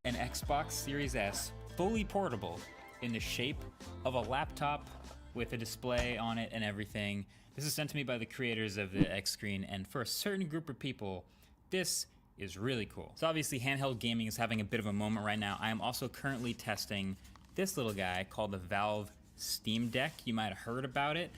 An Xbox Series S fully portable in the shape of a laptop with a display on it and everything. This is sent to me by the creators of the X screen, and for a certain group of people, this is really cool. So obviously handheld gaming is having a bit of a moment right now. I am also currently testing this little guy called the Valve Steam Deck. You might have heard about it.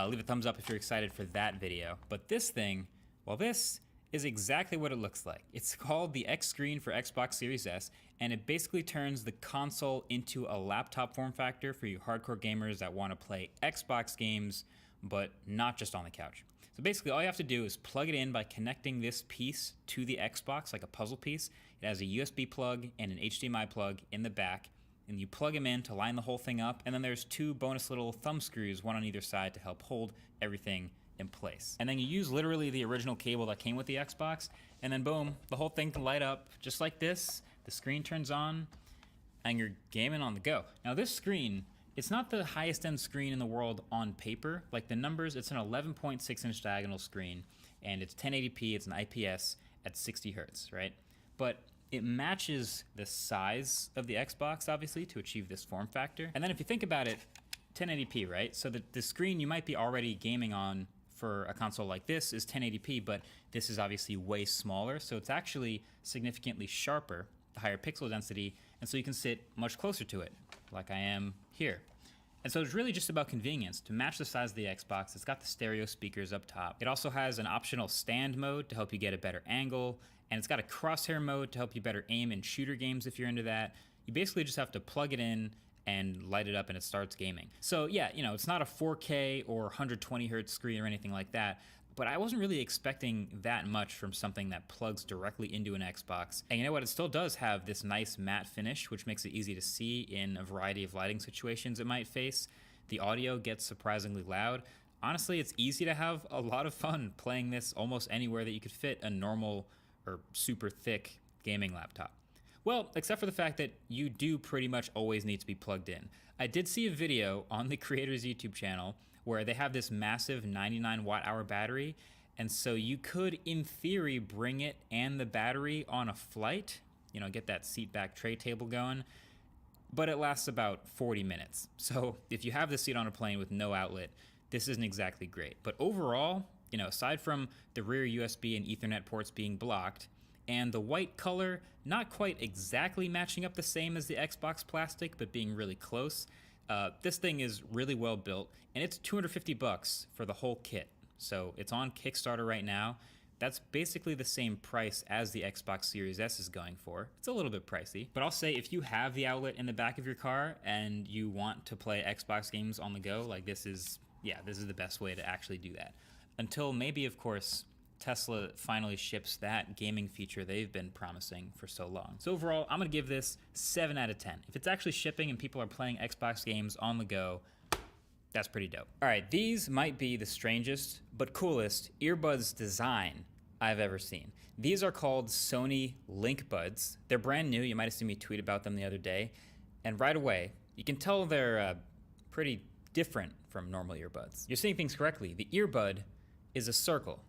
Leave a thumbs up if you're excited for that video. But this thing, well, this is exactly what it looks like. It's called the X screen for Xbox Series S, and it basically turns the console into a laptop form factor for you hardcore gamers that want to play Xbox games, but not just on the couch. So basically all you have to do is plug it in by connecting this piece to the Xbox like a puzzle piece. It has a USB plug and an HDMI plug in the back, and you plug them in to line the whole thing up, and then there's two bonus little thumb screws, one on either side, to help hold everything in place. And then you use literally the original cable that came with the Xbox, and then boom, the whole thing can light up just like this. The screen turns on, and you're gaming on the go. Now this screen, it's not the highest end screen in the world on paper. Like the numbers, it's an 11.6 inch diagonal screen, and it's 1080p, it's an IPS at 60 hertz, right? But it matches the size of the Xbox, obviously, to achieve this form factor. And then if you think about it, 1080p, right? So the screen you might be already gaming on for a console like this is 1080p, but this is obviously way smaller, so it's actually significantly sharper, the higher pixel density, and so you can sit much closer to it, like I am here. And so it's really just about convenience. To match the size of the Xbox, it's got the stereo speakers up top. It also has an optional stand mode to help you get a better angle, and it's got a crosshair mode to help you better aim in shooter games if you're into that. You basically just have to plug it in and light it up and it starts gaming. So yeah, you know, it's not a 4K or 120 hertz screen or anything like that, but I wasn't really expecting that much from something that plugs directly into an Xbox. And you know what, it still does have this nice matte finish, which makes it easy to see in a variety of lighting situations it might face. The audio gets surprisingly loud. Honestly, it's easy to have a lot of fun playing this almost anywhere that you could fit a normal or super thick gaming laptop. Well, except for the fact that you do pretty much always need to be plugged in. I did see a video on the creator's YouTube channel where they have this massive 99 watt-hour battery, and so you could, in theory, bring it and the battery on a flight, you know, get that seat back tray table going, but it lasts about 40 minutes. So if you have this seat on a plane with no outlet, this isn't exactly great. But overall, you know, aside from the rear USB and Ethernet ports being blocked, and the white color not quite exactly matching up the same as the Xbox plastic, but being really close. This thing is really well built, and it's $250 for the whole kit. So it's on Kickstarter right now. That's basically the same price as the Xbox Series S is going for. It's a little bit pricey, but I'll say if you have the outlet in the back of your car and you want to play Xbox games on the go, like this is the best way to actually do that. Until maybe, of course, Tesla finally ships that gaming feature they've been promising for so long. So overall, I'm gonna give this 7 out of 10. If it's actually shipping and people are playing Xbox games on the go, that's pretty dope. All right, these might be the strangest but coolest earbuds design I've ever seen. These are called Sony Link Buds. They're brand new. You might have seen me tweet about them the other day. And right away, you can tell they're pretty different from normal earbuds. You're seeing things correctly. The earbud is a circle.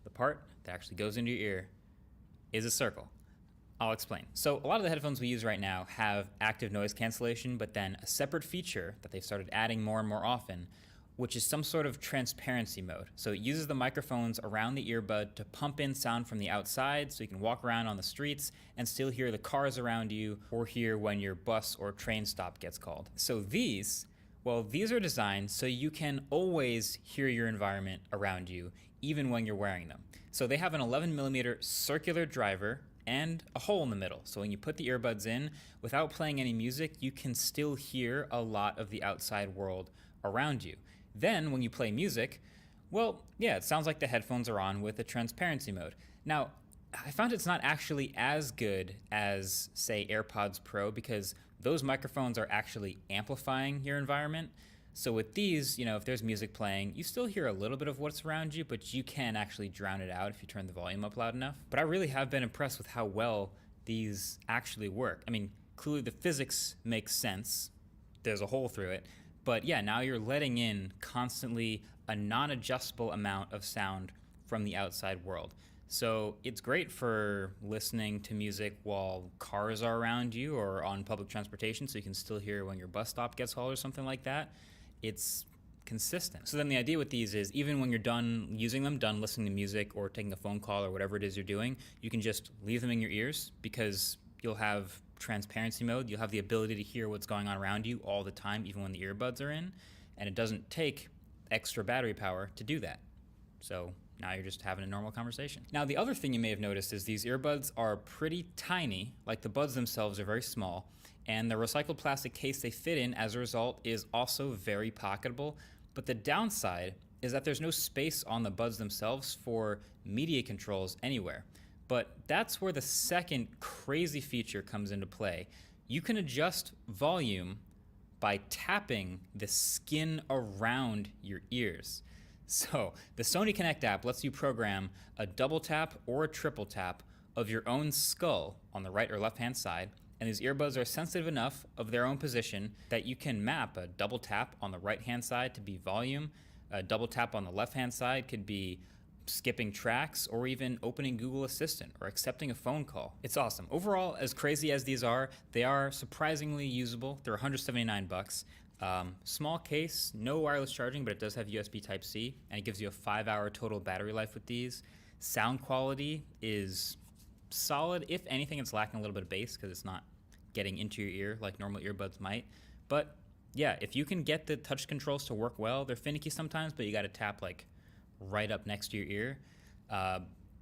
The part that actually goes into your ear is a circle. I'll explain. So a lot of the headphones we use right now have active noise cancellation, but then a separate feature that they've started adding more and more often, which is some sort of transparency mode. So it uses the microphones around the earbud to pump in sound from the outside so you can walk around on the streets and still hear the cars around you or hear when your bus or train stop gets called. So these are designed so you can always hear your environment around you, even when you're wearing them. So they have an 11mm circular driver and a hole in the middle. So when you put the earbuds in, without playing any music, you can still hear a lot of the outside world around you. Then when you play music, well, yeah, it sounds like the headphones are on with a transparency mode. Now, I found it's not actually as good as, say, AirPods Pro, because those microphones are actually amplifying your environment. So with these, you know, if there's music playing, you still hear a little bit of what's around you, but you can actually drown it out if you turn the volume up loud enough. But I really have been impressed with how well these actually work. I mean, clearly the physics makes sense. There's a hole through it. But yeah, now you're letting in constantly a non-adjustable amount of sound from the outside world. So it's great for listening to music while cars are around you or on public transportation, so you can still hear when your bus stop gets called or something like that. It's consistent. So then the idea with these is even when you're done using them, done listening to music or taking a phone call or whatever it is you're doing, you can just leave them in your ears because you'll have transparency mode. You'll have the ability to hear what's going on around you all the time, even when the earbuds are in, and it doesn't take extra battery power to do that. So now you're just having a normal conversation. Now, the other thing you may have noticed is these earbuds are pretty tiny, like the buds themselves are very small, and the recycled plastic case they fit in as a result is also very pocketable. But the downside is that there's no space on the buds themselves for media controls anywhere. But that's where the second crazy feature comes into play. You can adjust volume by tapping the skin around your ears. So the Sony Connect app lets you program a double tap or a triple tap of your own skull on the right or left hand side, and these earbuds are sensitive enough of their own position that you can map a double tap on the right hand side to be volume, a double tap on the left hand side could be skipping tracks, or even opening Google Assistant or accepting a phone call. It's awesome. Overall, as crazy as these are, they are surprisingly usable. They're $179. Small case, no wireless charging, but it does have USB Type-C, and it gives you a 5-hour total battery life with these. Sound quality is solid. If anything, it's lacking a little bit of bass because it's not getting into your ear like normal earbuds might. But yeah, if you can get the touch controls to work well, they're finicky sometimes, but you got to tap like right up next to your ear.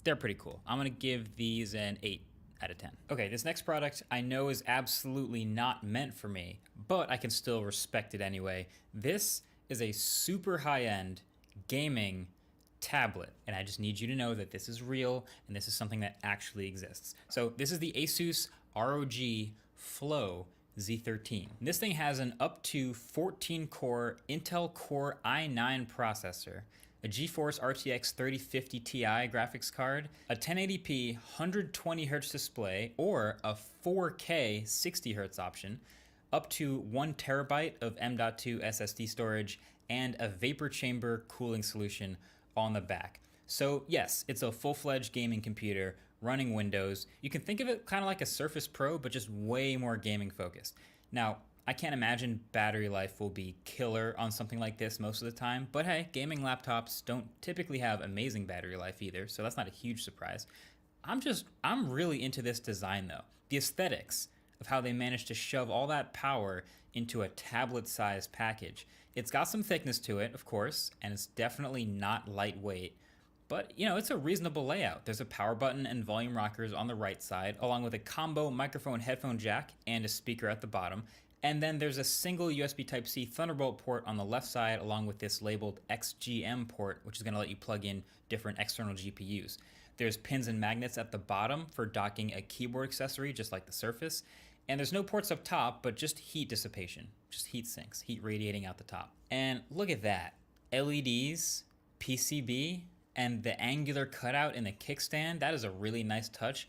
They're pretty cool. I'm gonna give these an 8 out of 10. Okay, this next product I know is absolutely not meant for me, but I can still respect it anyway. This is a super high-end gaming tablet, and I just need you to know that this is real and this is something that actually exists. So this is the Asus ROG Flow Z13. This thing has an up to 14-core Intel Core i9 processor, a GeForce RTX 3050 Ti graphics card, a 1080p 120Hz display, or a 4K 60Hz option, up to 1 terabyte of M.2 SSD storage, and a vapor chamber cooling solution on the back. So yes, it's a full-fledged gaming computer running Windows. You can think of it kind of like a Surface Pro, but just way more gaming focused. Now, I can't imagine battery life will be killer on something like this most of the time, but hey, gaming laptops don't typically have amazing battery life either, so that's not a huge surprise. I'm really into this design though. The aesthetics of how they managed to shove all that power into a tablet-sized package. It's got some thickness to it, of course, and it's definitely not lightweight, but you know, it's a reasonable layout. There's a power button and volume rockers on the right side, along with a combo microphone headphone jack and a speaker at the bottom. And then there's a single USB Type-C Thunderbolt port on the left side, along with this labeled XGM port, which is gonna let you plug in different external GPUs. There's pins and magnets at the bottom for docking a keyboard accessory, just like the Surface. And there's no ports up top, but just heat dissipation, just heat sinks, heat radiating out the top. And look at that, LEDs, PCB, and the angular cutout in the kickstand. That is a really nice touch.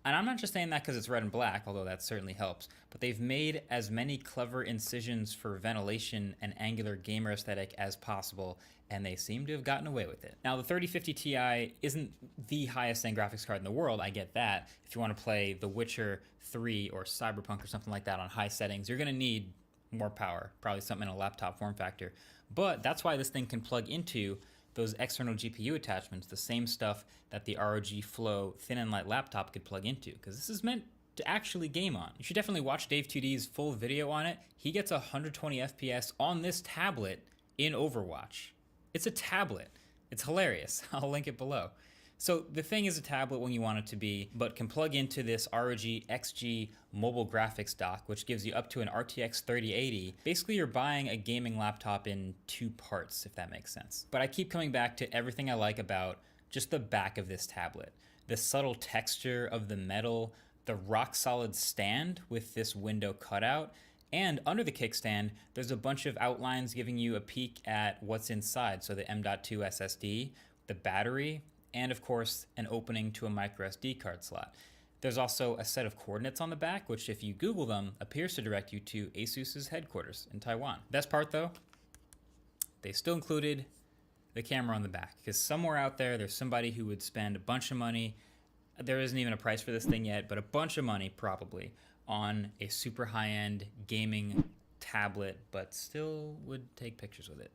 And I'm not just saying that because it's red and black, although that certainly helps, but they've made as many clever incisions for ventilation and angular gamer aesthetic as possible, and they seem to have gotten away with it. Now, the 3050 Ti isn't the highest end graphics card in the world, I get that. If you want to play The Witcher 3 or Cyberpunk or something like that on high settings, you're gonna need more power, probably something in a laptop form factor. But that's why this thing can plug into those external GPU attachments, the same stuff that the ROG Flow thin and light laptop could plug into, because this is meant to actually game on. You should definitely watch Dave 2D's full video on it. He gets 120 FPS on this tablet in Overwatch. It's a tablet. It's hilarious. I'll link it below. So the thing is a tablet when you want it to be, but can plug into this ROG XG mobile graphics dock, which gives you up to an RTX 3080. Basically, you're buying a gaming laptop in 2 parts, if that makes sense. But I keep coming back to everything I like about just the back of this tablet. The subtle texture of the metal, the rock solid stand with this window cutout, and under the kickstand, there's a bunch of outlines giving you a peek at what's inside. So the M.2 SSD, the battery, and of course, an opening to a micro SD card slot. There's also a set of coordinates on the back, which if you Google them, appears to direct you to Asus's headquarters in Taiwan. Best part though, they still included the camera on the back, because somewhere out there's somebody who would spend a bunch of money. There isn't even a price for this thing yet, but a bunch of money probably on a super high-end gaming tablet, but still would take pictures with it.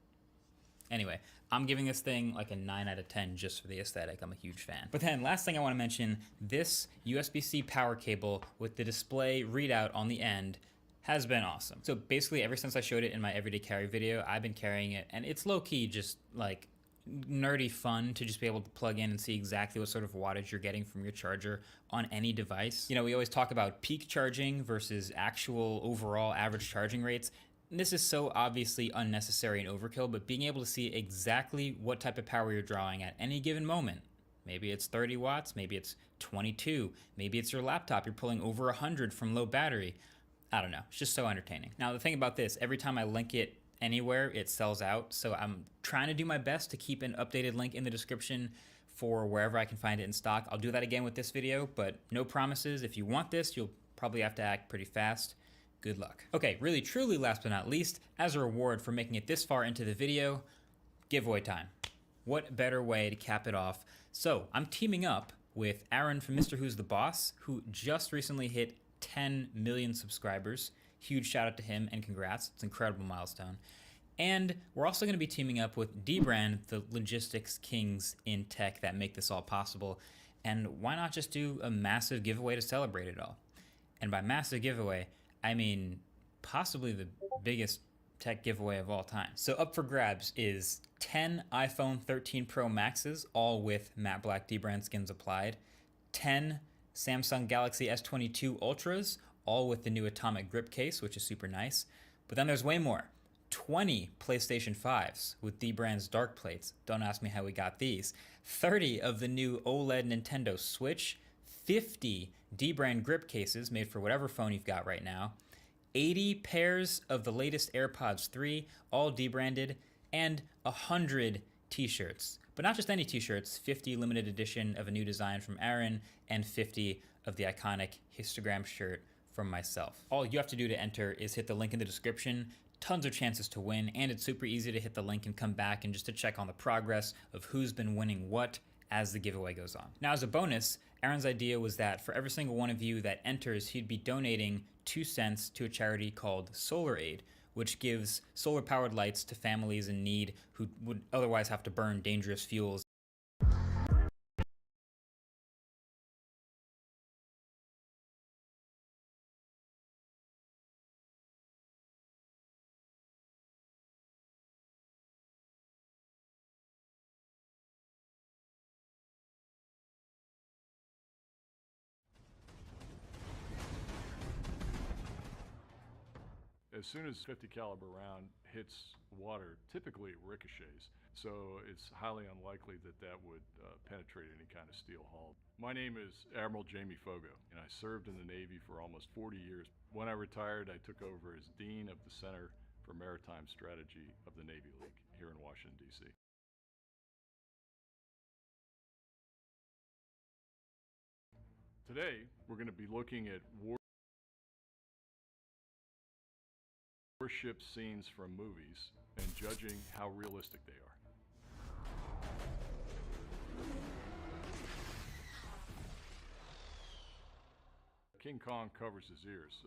Anyway, I'm giving this thing like a 9 out of 10 just for the aesthetic. I'm a huge fan. But then last thing I want to mention, this USB-C power cable with the display readout on the end has been awesome. So basically ever since I showed it in my everyday carry video, I've been carrying it, and it's low-key just like nerdy fun to just be able to plug in and see exactly what sort of wattage you're getting from your charger on any device. You know, we always talk about peak charging versus actual overall average charging rates. This is so obviously unnecessary and overkill, but being able to see exactly what type of power you're drawing at any given moment. Maybe it's 30 watts, maybe it's 22, maybe it's your laptop, you're pulling over 100 from low battery. I don't know, it's just so entertaining. Now the thing about this, every time I link it anywhere, it sells out, so I'm trying to do my best to keep an updated link in the description for wherever I can find it in stock. I'll do that again with this video, but no promises. If you want this, you'll probably have to act pretty fast. Good luck. Okay, really truly last but not least, as a reward for making it this far into the video, giveaway time. What better way to cap it off? So I'm teaming up with Aaron from Mr. Who's the Boss, who just recently hit 10 million subscribers. Huge shout out to him and congrats. It's an incredible milestone. And we're also going to be teaming up with D-Brand, the logistics kings in tech that make this all possible. And why not just do a massive giveaway to celebrate it all? And by massive giveaway, I mean possibly the biggest tech giveaway of all time. So up for grabs is 10 iPhone 13 Pro Maxes, all with matte black D-Brand skins applied, 10 Samsung Galaxy S22 Ultras, all with the new Atomic Grip case, which is super nice. But then there's way more. 20 PlayStation 5s with D-Brand's dark plates. Don't ask me how we got these. 30 of the new OLED Nintendo Switch. 50 D-Brand grip cases made for whatever phone you've got right now. 80 pairs of the latest AirPods 3, all D-branded, and 100 t-shirts. But not just any t-shirts, 50 limited edition of a new design from Aaron, and 50 of the iconic histogram shirt from myself. All you have to do to enter is hit the link in the description. Tons of chances to win, and it's super easy to hit the link and come back and just to check on the progress of who's been winning what as the giveaway goes on. Now, as a bonus, Aaron's idea was that for every single one of you that enters, he'd be donating 2 cents to a charity called Solar Aid, which gives solar-powered lights to families in need who would otherwise have to burn dangerous fuels. As soon as 50 caliber round hits water, typically it ricochets. So it's highly unlikely that that would penetrate any kind of steel hull. My name is Admiral Jamie Fogo, and I served in the Navy for almost 40 years. When I retired, I took over as Dean of the Center for Maritime Strategy of the Navy League here in Washington, D.C. Today, we're going to be looking at warship scenes from movies and judging how realistic they are. King Kong covers his ears,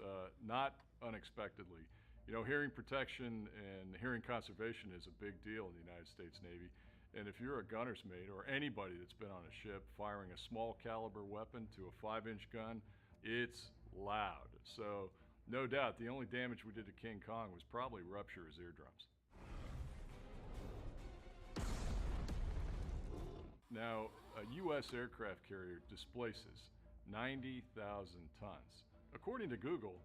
not unexpectedly. You know, hearing protection and hearing conservation is a big deal in the United States Navy. And if you're a gunner's mate or anybody that's been on a ship firing a small caliber weapon to a 5-inch gun, it's loud. So no doubt the only damage we did to King Kong was probably rupture his eardrums. Now, a U.S. aircraft carrier displaces 90,000 tons. According to Google,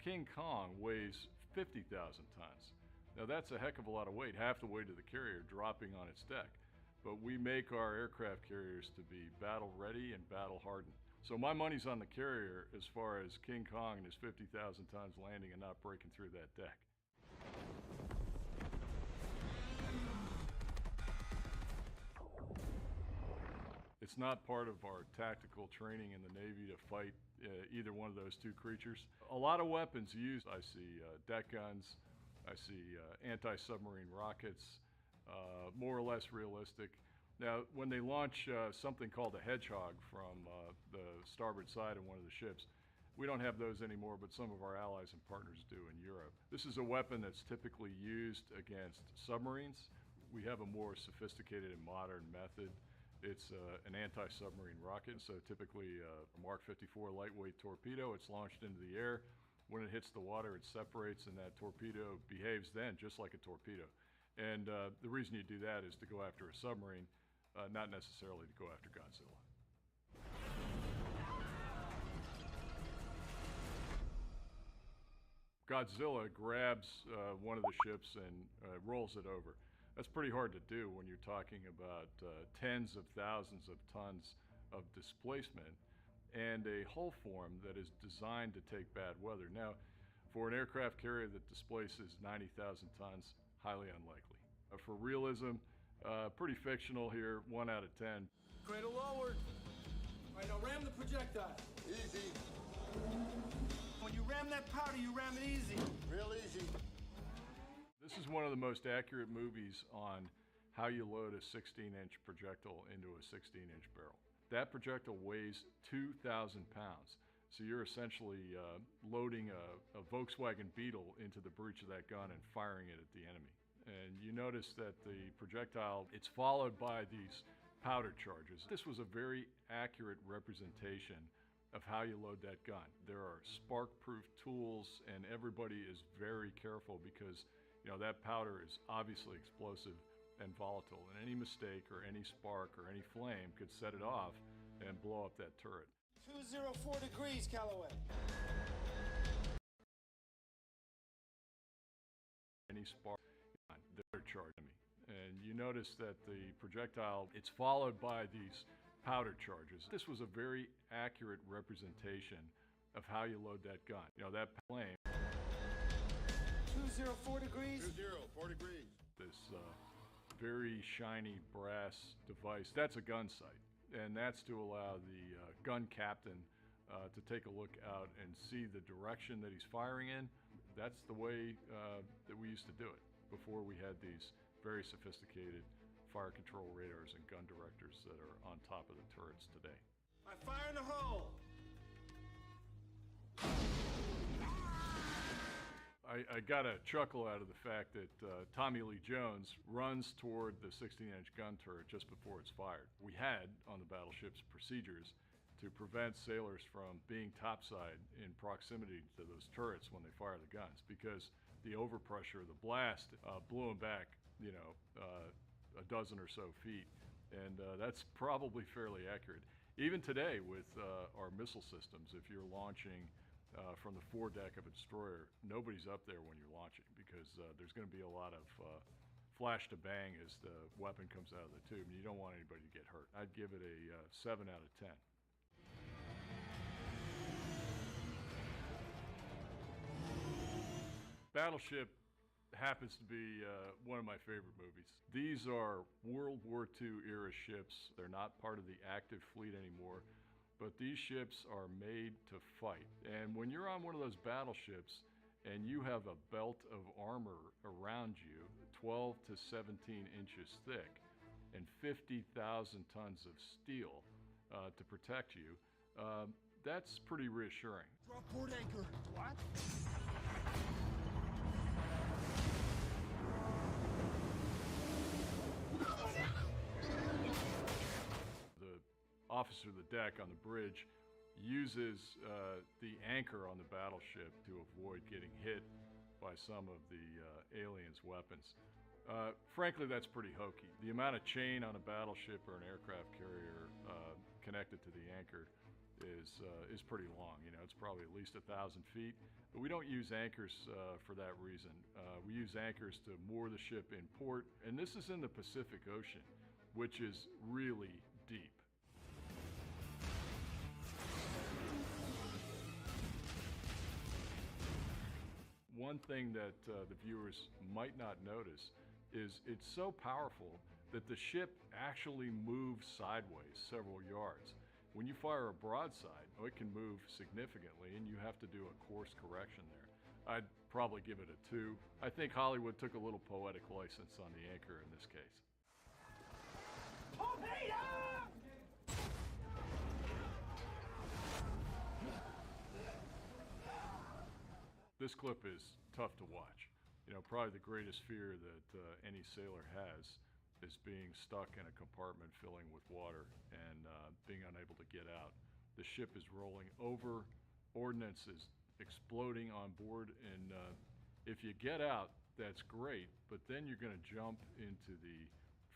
King Kong weighs 50,000 tons. Now that's a heck of a lot of weight, half the weight of the carrier dropping on its deck. But we make our aircraft carriers to be battle ready and battle hardened. So my money's on the carrier as far as King Kong and his 50,000 tons landing and not breaking through that deck. It's not part of our tactical training in the Navy to fight either one of those two creatures. A lot of weapons used. I see deck guns, I see anti-submarine rockets, more or less realistic. Now, when they launch something called a Hedgehog from the starboard side of one of the ships, we don't have those anymore, but some of our allies and partners do in Europe. This is a weapon that's typically used against submarines. We have a more sophisticated and modern method. It's an anti-submarine rocket, so typically a Mark 54 lightweight torpedo. It's launched into the air. When it hits the water, it separates, and that torpedo behaves then just like a torpedo. And the reason you do that is to go after a submarine, not necessarily to go after Godzilla. Godzilla grabs one of the ships and rolls it over. That's pretty hard to do when you're talking about tens of thousands of tons of displacement and a hull form that is designed to take bad weather. Now, for an aircraft carrier that displaces 90,000 tons, highly unlikely. For realism, pretty fictional here, 1 out of 10. Cradle lowered. All right, now ram the projectile. Easy. When you ram that powder, you ram it easy. Real easy. This is one of the most accurate movies on how you load a 16-inch projectile into a 16-inch barrel. That projectile weighs 2,000 pounds. So you're essentially loading a Volkswagen Beetle into the breech of that gun and firing it at the enemy. And you notice that the projectile, it's followed by these powder charges. This was a very accurate representation of how you load that gun. There are spark-proof tools, and everybody is very careful because, you know, that powder is obviously explosive and volatile, and any mistake or any spark or any flame could set it off and blow up that turret. 204 degrees, Callaway. Any spark, they're charging me. And you notice that the projectile, it's followed by these powder charges. This was a very accurate representation of how you load that gun. You know, that flame. 204 degrees. 204 degrees. This very shiny brass device, that's a gun sight. And that's to allow the gun captain to take a look out and see the direction that he's firing in. That's the way that we used to do it before we had these very sophisticated fire control radars and gun directors that are on top of the turrets today. I fire in the hole. I got a chuckle out of the fact that Tommy Lee Jones runs toward the 16-inch gun turret just before it's fired. We had on the battleships procedures to prevent sailors from being topside in proximity to those turrets when they fire the guns, because the overpressure of the blast blew them back, you know, a dozen or so feet, and that's probably fairly accurate. Even today with our missile systems, if you're launching from the foredeck of a destroyer, nobody's up there when you're launching because there's going to be a lot of flash to bang as the weapon comes out of the tube, and you don't want anybody to get hurt. I'd give it a 7 out of 10. Battleship happens to be one of my favorite movies. These are World War II era ships. They're not part of the active fleet anymore, but these ships are made to fight. And when you're on one of those battleships and you have a belt of armor around you, 12 to 17 inches thick, and 50,000 tons of steel to protect you, that's pretty reassuring. Drop port anchor. What? Officer of the deck on the bridge uses the anchor on the battleship to avoid getting hit by some of the aliens' weapons. Frankly, that's pretty hokey. The amount of chain on a battleship or an aircraft carrier connected to the anchor is pretty long. You know, it's probably at least 1,000 feet. But we don't use anchors for that reason. We use anchors to moor the ship in port, and this is in the Pacific Ocean, which is really deep. One thing that the viewers might not notice is it's so powerful that the ship actually moves sideways several yards. When you fire a broadside, it can move significantly, and you have to do a course correction there. I'd probably give it a 2. I think Hollywood took a little poetic license on the anchor in this case. This clip is tough to watch. You know, probably the greatest fear that any sailor has is being stuck in a compartment filling with water and being unable to get out. The ship is rolling over, ordnance is exploding on board, and if you get out, that's great, but then you're going to jump into the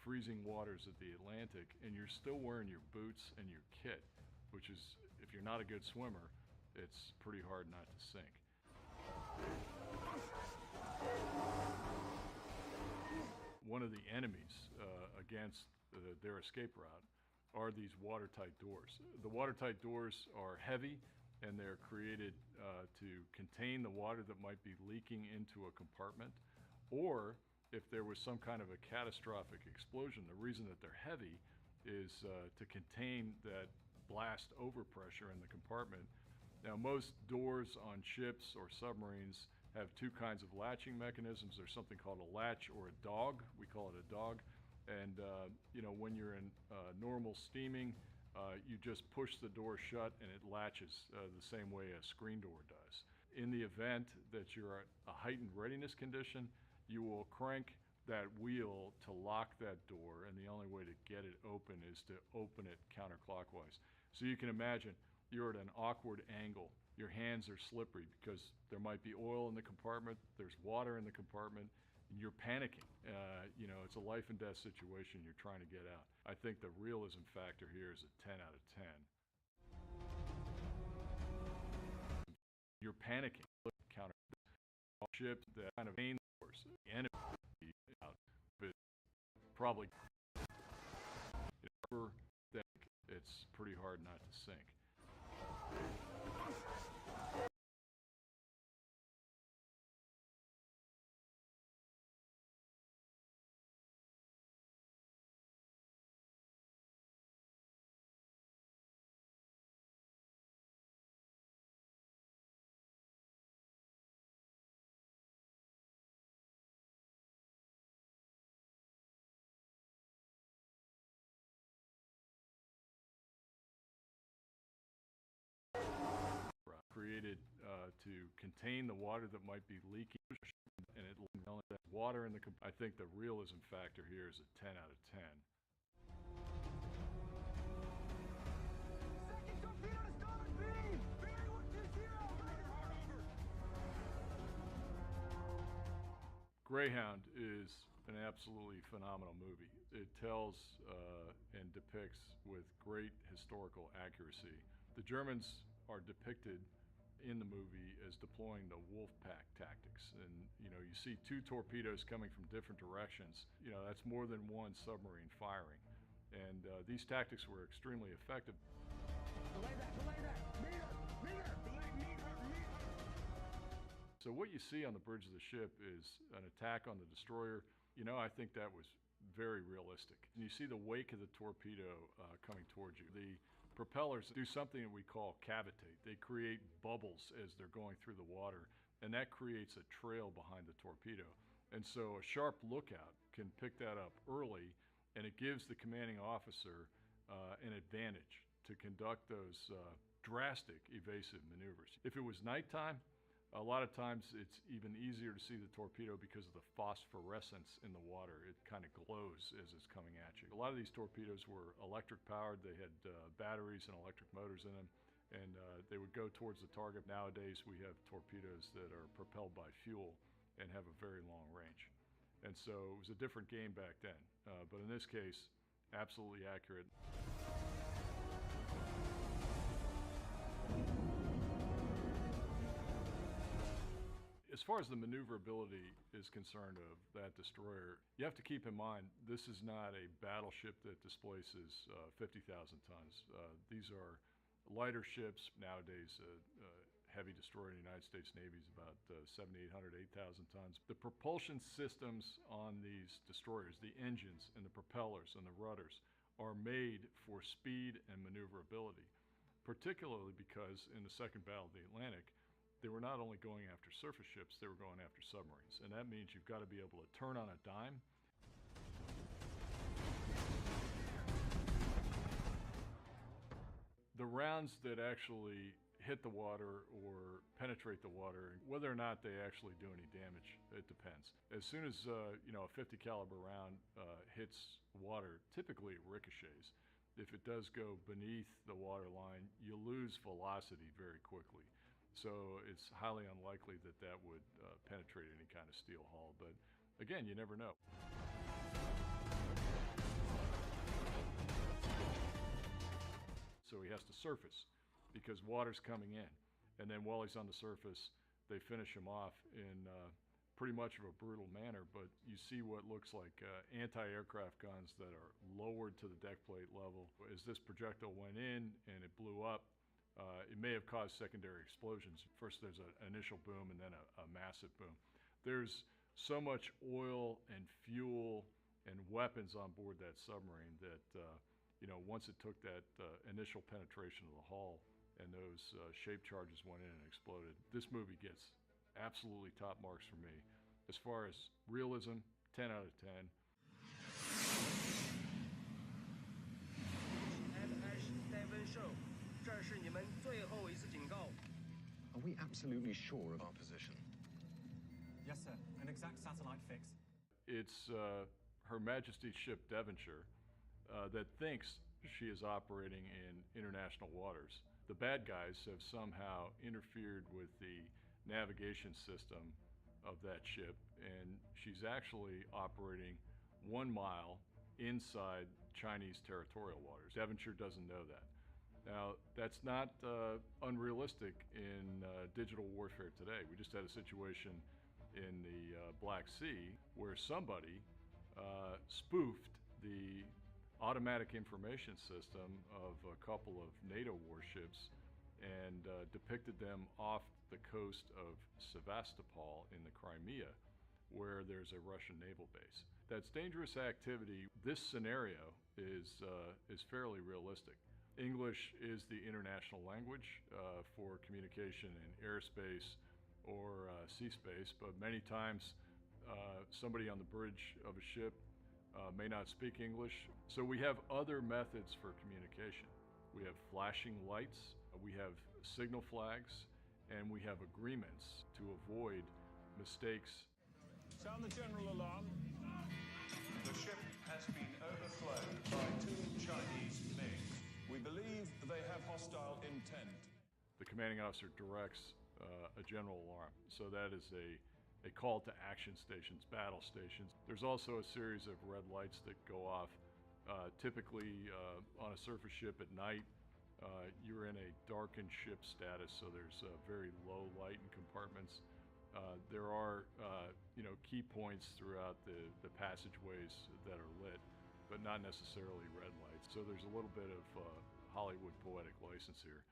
freezing waters of the Atlantic, and you're still wearing your boots and your kit, which is, if you're not a good swimmer, it's pretty hard not to sink. One of the enemies against their escape route are these watertight doors. The watertight doors are heavy, and they're created to contain the water that might be leaking into a compartment, or if there was some kind of a catastrophic explosion. The reason that they're heavy is to contain that blast overpressure in the compartment. Now, most doors on ships or submarines have two kinds of latching mechanisms. There's something called a latch or a dog. We call it a dog. And you know, when you're in normal steaming, you just push the door shut and it latches the same way a screen door does. In the event that you're at a heightened readiness condition, you will crank that wheel to lock that door, and the only way to get it open is to open it counterclockwise. So you can imagine you're at an awkward angle. Your hands are slippery because there might be oil in the compartment, there's water in the compartment, and you're panicking. You know, it's a life and death situation. You're trying to get out. I think the realism factor here is a 10 out of 10. You're panicking. Counter ship that kind of main force, the enemy out, but probably it's pretty hard not to sink. Created to contain the water that might be leaking, and it that water in the. I think the realism factor here is a 10 out of 10. Second torpedo to starboard beam! Bearing 120, rotor hard over! Greyhound is an absolutely phenomenal movie. It tells and depicts with great historical accuracy. The Germans are depicted in the movie as deploying the wolf pack tactics, and you know, you see two torpedoes coming from different directions. You know, that's more than one submarine firing, and these tactics were extremely effective. Belay that! Meter! Belay meter! So what you see on the bridge of the ship is an attack on the destroyer. You know, I think that was very realistic. And you see the wake of the torpedo coming towards you. The propellers do something that we call cavitate. They create bubbles as they're going through the water, and that creates a trail behind the torpedo. And so a sharp lookout can pick that up early, and it gives the commanding officer an advantage to conduct those drastic evasive maneuvers. If it was nighttime, a lot of times it's even easier to see the torpedo because of the phosphorescence in the water. It kind of glows as it's coming at you. A lot of these torpedoes were electric powered. They had batteries and electric motors in them, and they would go towards the target. Nowadays we have torpedoes that are propelled by fuel and have a very long range. And so it was a different game back then. But in this case, absolutely accurate. As far as the maneuverability is concerned of that destroyer, you have to keep in mind this is not a battleship that displaces 50,000 tons. These are lighter ships. Nowadays, heavy destroyer in the United States Navy is about 7,800, 8,000 tons. The propulsion systems on these destroyers, the engines and the propellers and the rudders, are made for speed and maneuverability, particularly because in the Second Battle of the Atlantic, They were not only going after surface ships, they were going after submarines. And that means you've got to be able to turn on a dime. The rounds that actually hit the water or penetrate the water, whether or not they actually do any damage, it depends. As soon as a 50 caliber round hits water, typically it ricochets. If it does go beneath the water line, you lose velocity very quickly. So it's highly unlikely that that would penetrate any kind of steel hull. But again, you never know. So he has to surface because water's coming in. And then while he's on the surface, they finish him off in pretty much of a brutal manner. But you see what looks like anti-aircraft guns that are lowered to the deck plate level. As this projectile went in and it blew up, it may have caused secondary explosions. First there's an initial boom and then a massive boom. There's so much oil and fuel and weapons on board that submarine that once it took that initial penetration of the hull and those shape charges went in and exploded, this movie gets absolutely top marks for me. As far as realism, 10 out of 10. Are we absolutely sure of our position? Yes, sir. An exact satellite fix. It's Her Majesty's ship Devonshire that thinks she is operating in international waters. The bad guys have somehow interfered with the navigation system of that ship, and she's actually operating 1 mile inside Chinese territorial waters. Devonshire doesn't know that. Now, that's not unrealistic in digital warfare today. We just had a situation in the Black Sea where somebody spoofed the automatic information system of a couple of NATO warships and depicted them off the coast of Sevastopol in the Crimea, where there's a Russian naval base. That's dangerous activity. This scenario is fairly realistic. English is the international language for communication in airspace or sea space, but many times somebody on the bridge of a ship may not speak English. So we have other methods for communication. We have flashing lights, we have signal flags, and we have agreements to avoid mistakes. Sound the general alarm. The ship has been overflown by 2 Chinese MiGs. We believe they have hostile intent. The commanding officer directs a general alarm. So that is a call to action stations, battle stations. There's also a series of red lights that go off. Typically on a surface ship at night, you're in a darkened ship status, so there's very low light in compartments. There are key points throughout the passageways that are lit, but not necessarily red lights. So there's a little bit of Hollywood poetic license here.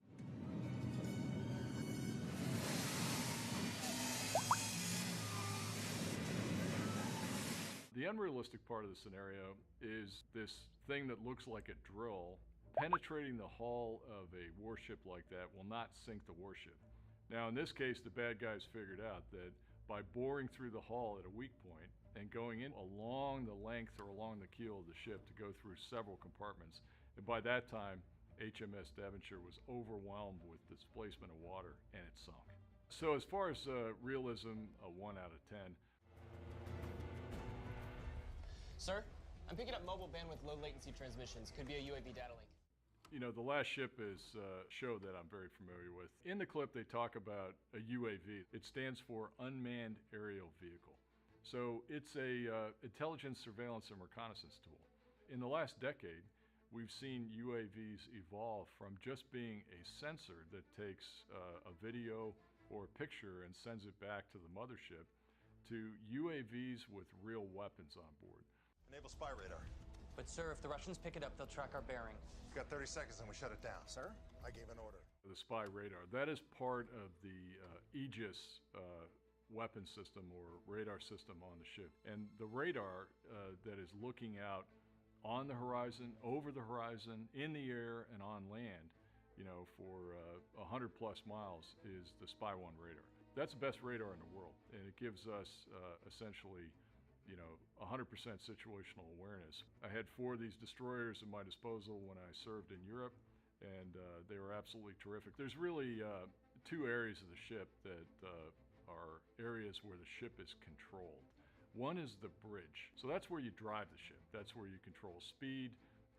The unrealistic part of the scenario is this thing that looks like a drill penetrating the hull of a warship like that will not sink the warship. Now in this case, the bad guys figured out that by boring through the hull at a weak point and going in along the length or along the keel of the ship to go through several compartments, and by that time HMS Devonshire was overwhelmed with displacement of water and it sunk. So as far as realism, a 1 out of 10. Sir, I'm picking up mobile bandwidth low latency transmissions. Could be a UAV data link. You know, the last ship is a show that I'm very familiar with. In the clip, they talk about a UAV. It stands for Unmanned Aerial Vehicle. So it's a intelligence, surveillance, and reconnaissance tool. In the last decade, we've seen UAVs evolve from just being a sensor that takes a video or a picture and sends it back to the mothership to UAVs with real weapons on board. Enable spy radar. But sir, if the Russians pick it up, they'll track our bearing. We've got 30 seconds and we shut it down. Sir, I gave an order. The spy radar, that is part of the Aegis weapon system or radar system on the ship. And the radar that is looking out on the horizon, over the horizon, in the air, and on land, for 100 plus miles is the Spy 1 radar. That's the best radar in the world, and it gives us essentially 100% situational awareness. I had 4 of these destroyers at my disposal when I served in Europe, and they were absolutely terrific. There's really 2 areas of the ship that are areas where the ship is controlled. One is the bridge. So that's where you drive the ship. That's where you control speed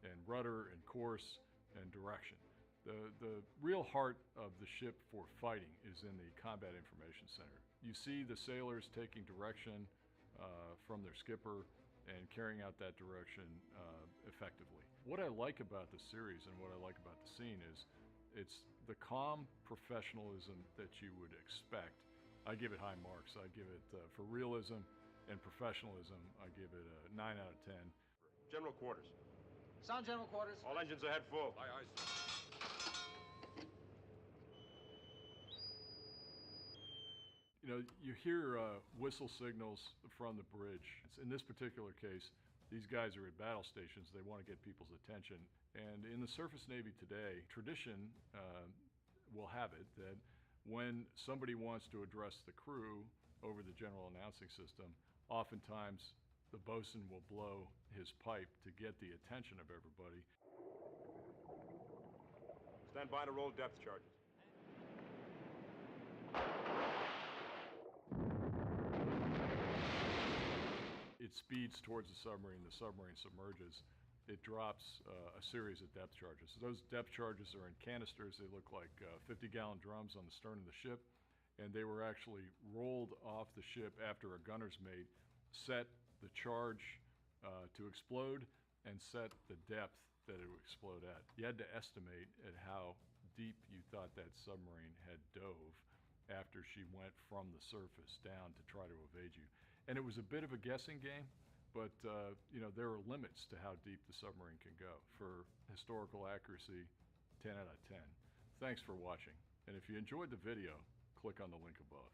and rudder and course and direction. The real heart of the ship for fighting is in the Combat Information Center. You see the sailors taking direction from their skipper and carrying out that direction effectively. What I like about the series and what I like about the scene is it's the calm professionalism that you would expect. I give it high marks. I give it, for realism and professionalism, I give it a 9 out of 10. General quarters. Sound general quarters. All engines ahead full. Aye, aye, sir. You hear whistle signals from the bridge. In this particular case, these guys are at battle stations. They want to get people's attention. And in the Surface Navy today, tradition will have it that when somebody wants to address the crew over the general announcing system, oftentimes the bosun will blow his pipe to get the attention of everybody. Stand by to roll depth charges. It speeds towards the submarine submerges. It drops a series of depth charges. So those depth charges are in canisters. They look like 50-gallon drums on the stern of the ship, and they were actually rolled off the ship after a gunner's mate set the charge to explode and set the depth that it would explode at. You had to estimate at how deep you thought that submarine had dove after she went from the surface down to try to evade you. And it was a bit of a guessing game, but there are limits to how deep the submarine can go. For historical accuracy, 10 out of 10. Thanks for watching. And if you enjoyed the video, click on the link above.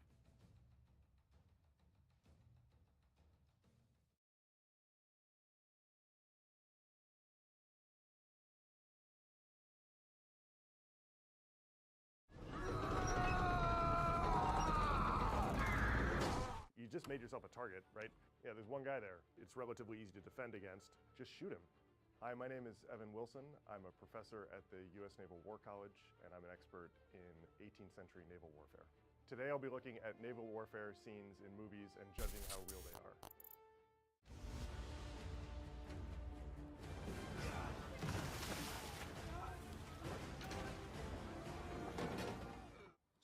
You just made yourself a target, right? Yeah, there's one guy there. It's relatively easy to defend against. Just shoot him. Hi, my name is Evan Wilson. I'm a professor at the U.S. Naval War College, and I'm an expert in 18th century naval warfare. Today I'll be looking at naval warfare scenes in movies and judging how real they are.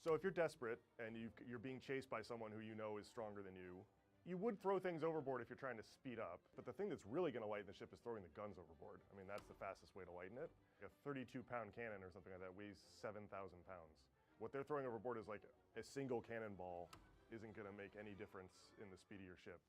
So if you're desperate and you're being chased by someone who you know is stronger than you would throw things overboard if you're trying to speed up. But the thing that's really going to lighten the ship is throwing the guns overboard. I mean, that's the fastest way to lighten it. A 32-pound cannon or something like that weighs 7,000 pounds. What they're throwing overboard is like a single cannonball isn't going to make any difference in the speed of your ship.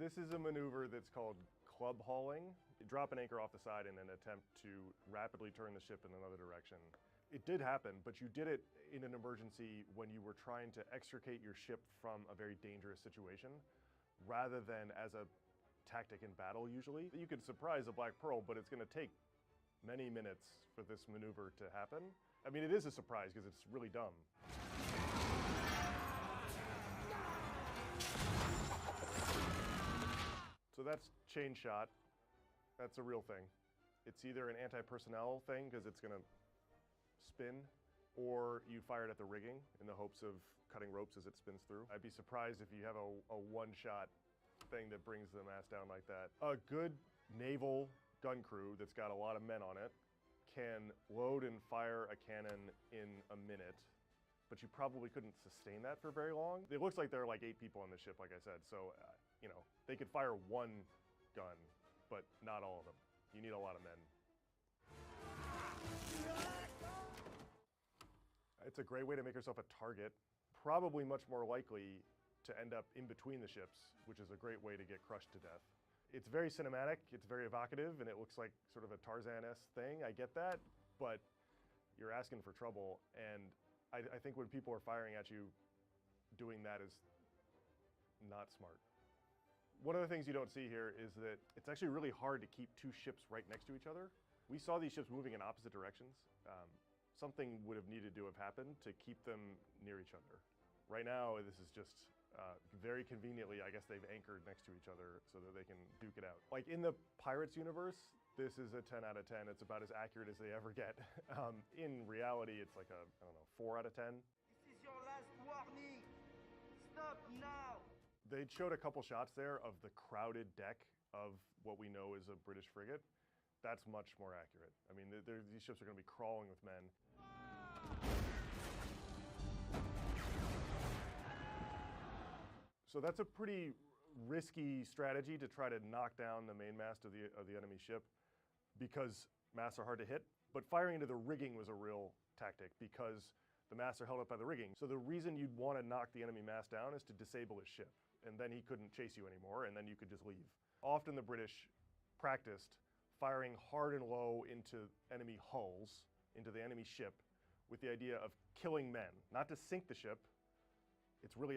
This is a maneuver that's called club hauling. You drop an anchor off the side in an attempt to rapidly turn the ship in another direction. It did happen, but you did it in an emergency when you were trying to extricate your ship from a very dangerous situation, rather than as a tactic in battle usually. You could surprise a Black Pearl, but it's going to take many minutes for this maneuver to happen. I mean, it is a surprise because it's really dumb. So that's chain shot. That's a real thing. It's either an anti-personnel thing because it's going to spin, or you fire it at the rigging in the hopes of cutting ropes as it spins through. I'd be surprised if you have a one-shot thing that brings the mast down like that. A good naval gun crew that's got a lot of men on it can load and fire a cannon in a minute, but you probably couldn't sustain that for very long. It looks like there are like 8 people on the ship, like I said, so they could fire one gun, but not all of them. You need a lot of men. It's a great way to make yourself a target, probably much more likely to end up in between the ships, which is a great way to get crushed to death. It's very cinematic, it's very evocative, and it looks like sort of a Tarzan-esque thing, I get that, but you're asking for trouble, and I think when people are firing at you, doing that is not smart. One of the things you don't see here is that it's actually really hard to keep two ships right next to each other. We saw these ships moving in opposite directions. Something would have needed to have happened to keep them near each other. Right now, this is just very conveniently, I guess they've anchored next to each other so that they can duke it out. Like in the Pirates universe, this is a 10 out of 10. It's about as accurate as they ever get. In reality, it's like a, I don't know, 4 out of 10. This is your last warning. Stop now. They showed a couple shots there of the crowded deck of what we know is a British frigate. That's much more accurate. I mean, these ships are going to be crawling with men. So that's a pretty risky strategy to try to knock down the mainmast of the enemy ship because masts are hard to hit. But firing into the rigging was a real tactic because the masts are held up by the rigging. So the reason you'd want to knock the enemy mast down is to disable his ship. And then he couldn't chase you anymore, and then you could just leave. Often the British practiced firing hard and low into enemy hulls, into the enemy ship, with the idea of killing men, not to sink the ship. It's really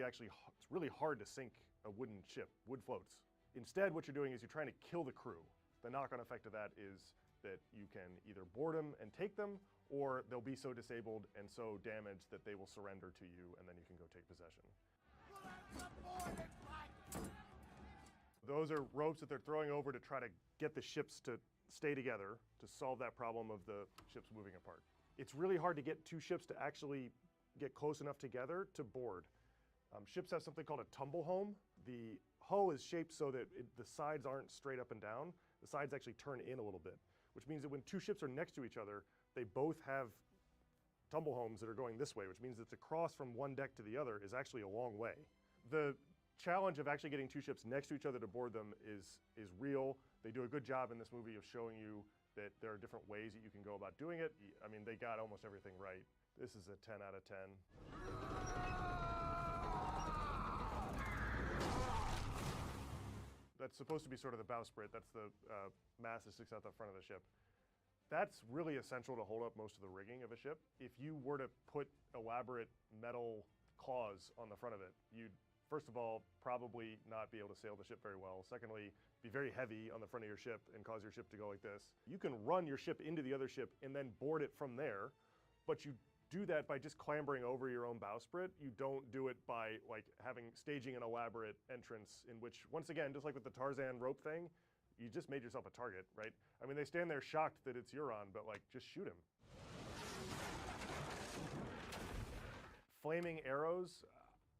hard to sink a wooden ship, wood floats. Instead, what you're doing is you're trying to kill the crew. The knock-on effect of that is that you can either board them and take them, or they'll be so disabled and so damaged that they will surrender to you, and then you can go take possession. Those are ropes that they're throwing over to try to get the ships to stay together, to solve that problem of the ships moving apart. It's really hard to get two ships to actually get close enough together to board. Ships have something called a tumble home. The hull is shaped so that the sides aren't straight up and down. The sides actually turn in a little bit, which means that when two ships are next to each other, they both have tumble homes that are going this way, which means that the cross from one deck to the other is actually a long way. The challenge of actually getting two ships next to each other to board them is real. They do a good job in this movie of showing you that there are different ways that you can go about doing it. I mean, they got almost everything right. This is a 10 out of 10. That's supposed to be sort of the bowsprit. That's the mast that sticks out the front of the ship. That's really essential to hold up most of the rigging of a ship. If you were to put elaborate metal claws on the front of it, you'd, first of all, probably not be able to sail the ship very well. Secondly, be very heavy on the front of your ship and cause your ship to go like this. You can run your ship into the other ship and then board it from there, but you do that by just clambering over your own bowsprit. You don't do it by like staging an elaborate entrance in which, once again, just like with the Tarzan rope thing, you just made yourself a target, right? I mean, they stand there shocked that it's Euron, but like, just shoot him. Flaming arrows,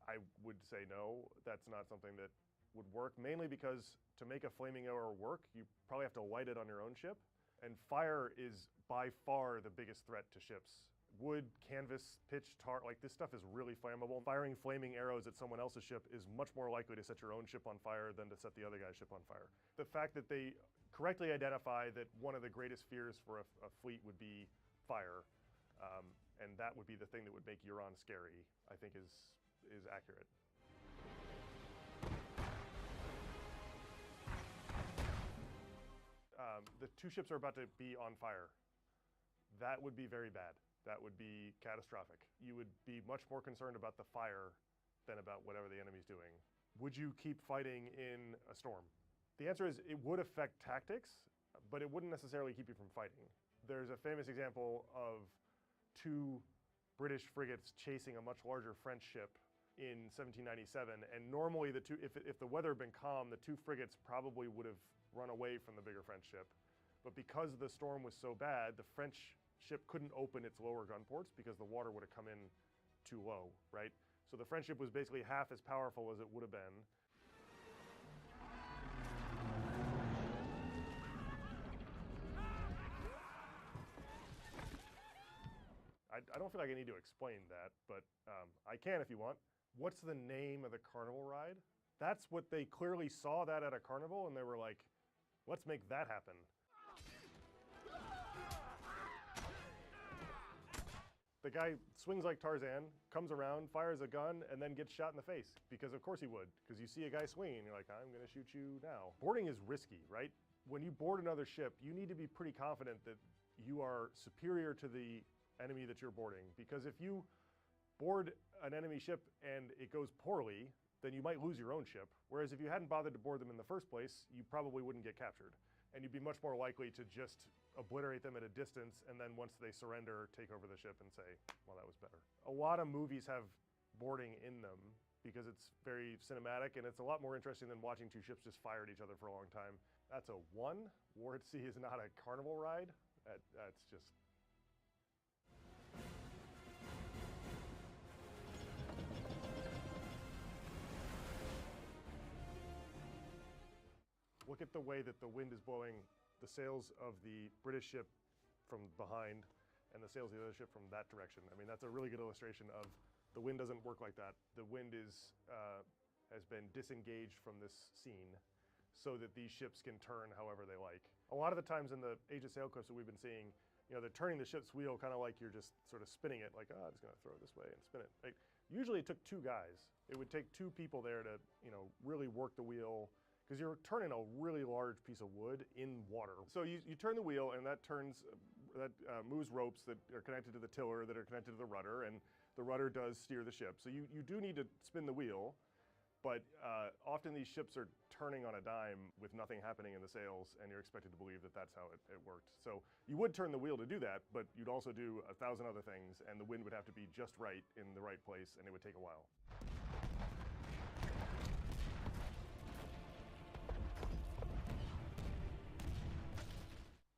I would say no. That's not something that would work, mainly because to make a flaming arrow work, you probably have to light it on your own ship. And fire is by far the biggest threat to ships. Wood, canvas, pitch, tar, like this stuff is really flammable. Firing flaming arrows at someone else's ship is much more likely to set your own ship on fire than to set the other guy's ship on fire. The fact that they correctly identify that one of the greatest fears for a fleet would be fire, and that would be the thing that would make Euron scary, I think is accurate. The two ships are about to be on fire. That would be very bad. That would be catastrophic. You would be much more concerned about the fire than about whatever the enemy's doing. Would you keep fighting in a storm? The answer is it would affect tactics, but it wouldn't necessarily keep you from fighting. There's a famous example of two British frigates chasing a much larger French ship in 1797, and normally the two, if the weather had been calm, the two frigates probably would have run away from the bigger French ship. But because the storm was so bad, the French ship couldn't open its lower gun ports because the water would have come in too low, right? So the French ship was basically half as powerful as it would have been. I don't feel like I need to explain that, but I can if you want. What's the name of the Carnival Ride? That's what they clearly saw that at a carnival, and they were like, let's make that happen. The guy swings like Tarzan, comes around, fires a gun, and then gets shot in the face. Because of course he would, because you see a guy swinging, and you're like, I'm gonna shoot you now. Boarding is risky, right? When you board another ship, you need to be pretty confident that you are superior to the enemy that you're boarding. Because if you board an enemy ship and it goes poorly, then you might lose your own ship. Whereas if you hadn't bothered to board them in the first place, you probably wouldn't get captured. And you'd be much more likely to just obliterate them at a distance, and then once they surrender, take over the ship and say, well, that was better. A lot of movies have boarding in them because it's very cinematic, and it's a lot more interesting than watching two ships just fire at each other for a long time. That's a 1. War at sea is not a Carnival Ride. That's just... Look at the way that the wind is blowing the sails of the British ship from behind and the sails of the other ship from that direction. I mean, that's a really good illustration of the wind doesn't work like that. The wind has been disengaged from this scene so that these ships can turn however they like. A lot of the times in the Age of Sail clips that we've been seeing, you know, they're turning the ship's wheel kind of like you're just sort of spinning it, like, oh, I'm just gonna throw it this way and spin it. Like, usually it took 2 guys. It would take 2 people there to, you know, really work the wheel, because you're turning a really large piece of wood in water. So you turn the wheel, and that moves ropes that are connected to the tiller, that are connected to the rudder, and the rudder does steer the ship. So you do need to spin the wheel, but often these ships are turning on a dime with nothing happening in the sails, and you're expected to believe that that's how it worked. So you would turn the wheel to do that, but you'd also do 1,000 other things, and the wind would have to be just right in the right place, and it would take a while.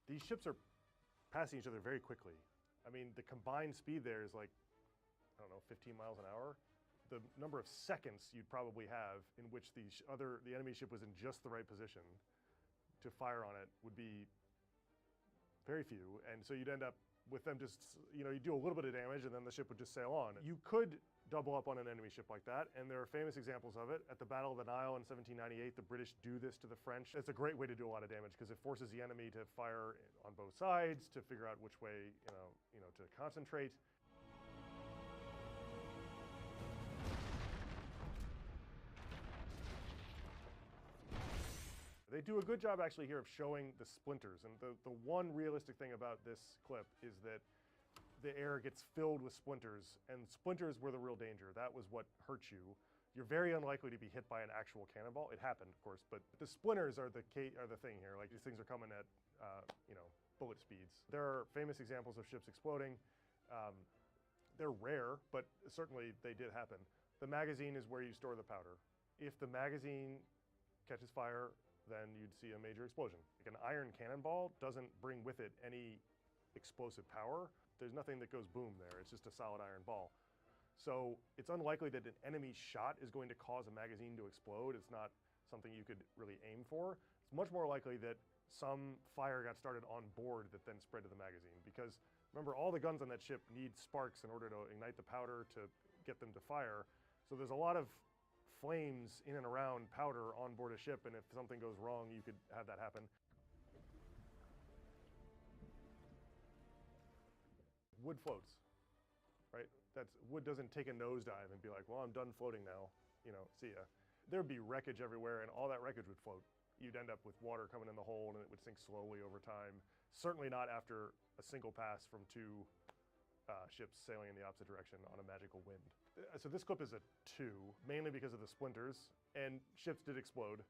These ships are passing each other very quickly. I mean, the combined speed there is like, I don't know, 15 miles an hour. The number of seconds you'd probably have in which the enemy ship was in just the right position to fire on it would be very few. And so you'd end up with them just, you know, you do a little bit of damage and then the ship would just sail on. You could double up on an enemy ship like that, and there are famous examples of it. At the Battle of the Nile in 1798, the British do this to the French. It's a great way to do a lot of damage because it forces the enemy to fire on both sides, to figure out which way, you know, to concentrate. They do a good job actually here of showing the splinters, and the one realistic thing about this clip is that the air gets filled with splinters, and splinters were the real danger. That was what hurt you. You're very unlikely to be hit by an actual cannonball. It happened, of course, but the splinters are the thing here. Like, these things are coming at you know, bullet speeds. There are famous examples of ships exploding. They're rare, but certainly they did happen. The magazine is where you store the powder. If the magazine catches fire, then you'd see a major explosion. Like, an iron cannonball doesn't bring with it any explosive power. There's nothing that goes boom there. It's just a solid iron ball. So it's unlikely that an enemy shot is going to cause a magazine to explode. It's not something you could really aim for. It's much more likely that some fire got started on board that then spread to the magazine. Because remember, all the guns on that ship need sparks in order to ignite the powder to get them to fire. So there's a lot of flames in and around powder on board a ship, and if something goes wrong, you could have that happen. Wood floats, right? Wood doesn't take a nosedive and be like, well, I'm done floating now, you know, see ya. There'd be wreckage everywhere, and all that wreckage would float. You'd end up with water coming in the hold, and it would sink slowly over time. Certainly not after a single pass from 2 ships sailing in the opposite direction on a magical wind. So this clip is a 2, mainly because of the splinters, and ships did explode,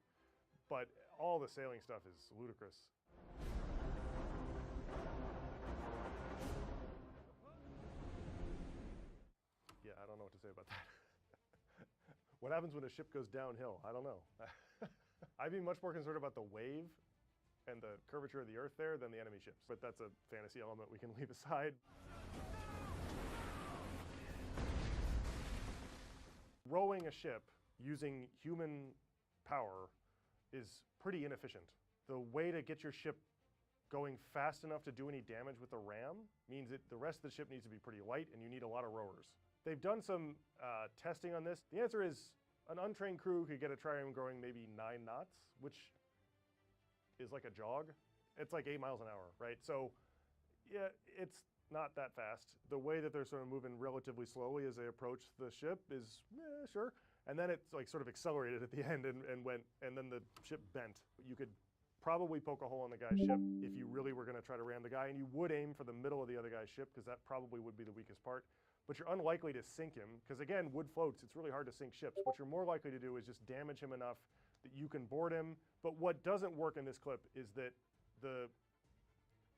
but all the sailing stuff is ludicrous. Yeah, I don't know what to say about that. What happens when a ship goes downhill? I don't know. I'd be much more concerned about the wave and the curvature of the earth there than the enemy ships, but that's a fantasy element we can leave aside. Rowing a ship using human power is pretty inefficient. The way to get your ship going fast enough to do any damage with the ram means that the rest of the ship needs to be pretty light, and you need a lot of rowers. They've done some testing on this. The answer is an untrained crew could get a trireme going maybe 9 knots, which is like a jog. It's like 8 miles an hour, right? So yeah, it's not that fast. The way that they're sort of moving relatively slowly as they approach the ship is, sure. And then it's like sort of accelerated at the end and then the ship bent. You could probably poke a hole in the guy's ship if you really were going to try to ram the guy, and you would aim for the middle of the other guy's ship because that probably would be the weakest part. But you're unlikely to sink him because, again, wood floats. It's really hard to sink ships. What you're more likely to do is just damage him enough that you can board him. But what doesn't work in this clip is that the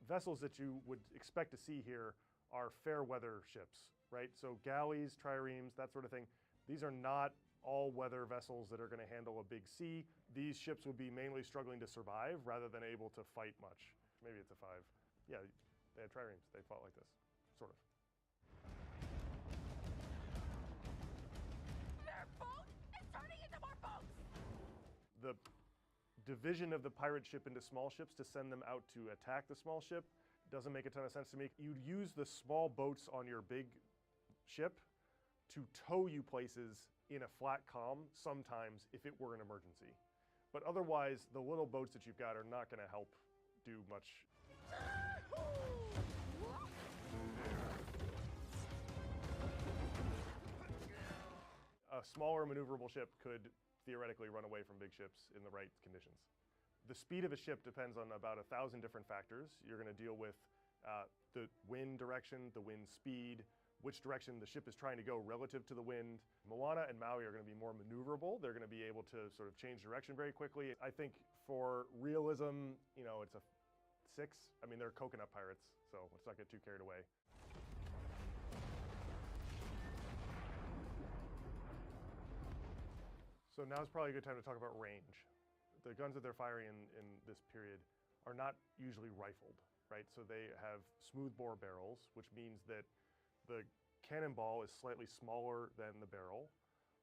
vessels that you would expect to see here are fair weather ships, right? So galleys, triremes, that sort of thing. These are not all-weather vessels that are going to handle a big sea. These ships would be mainly struggling to survive rather than able to fight much. Maybe it's a 5. Yeah, they had triremes. They fought like this, sort of. Their boat is turning into more boats! The division of the pirate ship into small ships to send them out to attack the small ship doesn't make a ton of sense to me. You'd use the small boats on your big ship to tow you places in a flat calm sometimes if it were an emergency. But otherwise, the little boats that you've got are not going to help do much. A smaller maneuverable ship could theoretically run away from big ships in the right conditions. The speed of a ship depends on about 1,000 different factors. You're going to deal with the wind direction, the wind speed, which direction the ship is trying to go relative to the wind. Moana and Maui are going to be more maneuverable. They're going to be able to sort of change direction very quickly. I think for realism, you know, it's a 6. I mean, they're coconut pirates, so let's not get too carried away. So now's probably a good time to talk about range. The guns that they're firing in this period are not usually rifled, right? So they have smoothbore barrels, which means that the cannonball is slightly smaller than the barrel,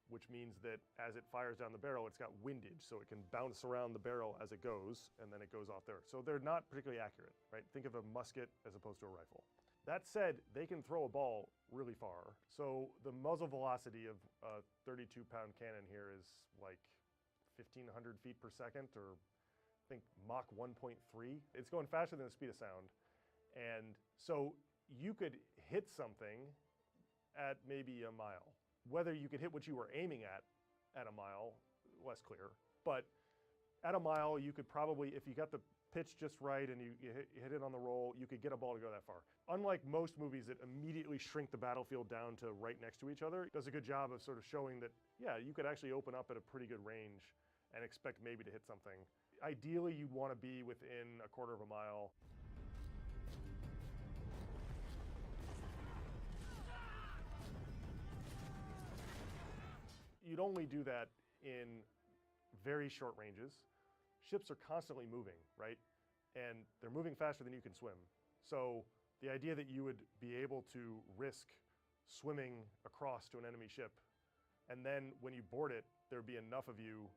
which means that as it fires down the barrel, it's got windage, so it can bounce around the barrel as it goes, and then it goes off there. So they're not particularly accurate, right? Think of a musket as opposed to a rifle. That said, they can throw a ball really far. So the muzzle velocity of a 32-pound cannon here is like 1,500 feet per second, or I think Mach 1.3. It's going faster than the speed of sound. And so you could hit something at maybe a mile. Whether you could hit what you were aiming at a mile, less clear. But at a mile, you could probably, if you got the pitch just right and you hit it on the roll, you could get a ball to go that far. Unlike most movies that immediately shrink the battlefield down to right next to each other, it does a good job of sort of showing that, yeah, you could actually open up at a pretty good range and expect maybe to hit something. Ideally, you'd want to be within a quarter of a mile. You'd only do that in very short ranges. Ships are constantly moving, right? And they're moving faster than you can swim. So the idea that you would be able to risk swimming across to an enemy ship, and then when you board it, there'd be enough of you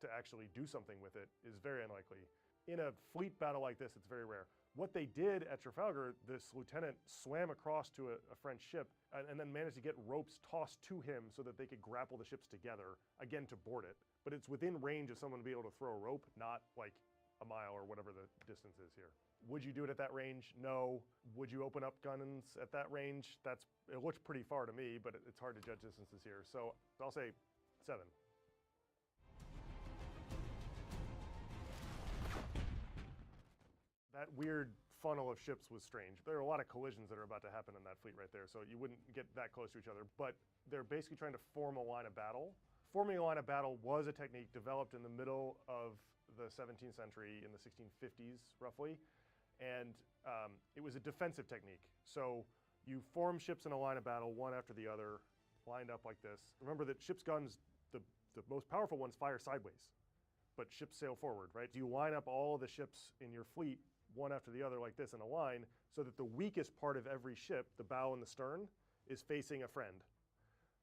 to actually do something with it is very unlikely. In a fleet battle like this, it's very rare. What they did at Trafalgar, this lieutenant swam across to a French ship and then managed to get ropes tossed to him so that they could grapple the ships together, again, to board it. But it's within range of someone to be able to throw a rope, not like a mile or whatever the distance is here. Would you do it at that range? No. Would you open up guns at that range? It looks pretty far to me, but it's hard to judge distances here. So I'll say 7. That weird funnel of ships was strange. There are a lot of collisions that are about to happen in that fleet right there, so you wouldn't get that close to each other. But they're basically trying to form a line of battle. Forming a line of battle was a technique developed in the middle of the 17th century, in the 1650s, roughly. And it was a defensive technique. So you form ships in a line of battle, one after the other, lined up like this. Remember that ships' guns, the most powerful ones, fire sideways, but ships sail forward, right? You line up all of the ships in your fleet, one after the other like this in a line, so that the weakest part of every ship, the bow and the stern, is facing a friend.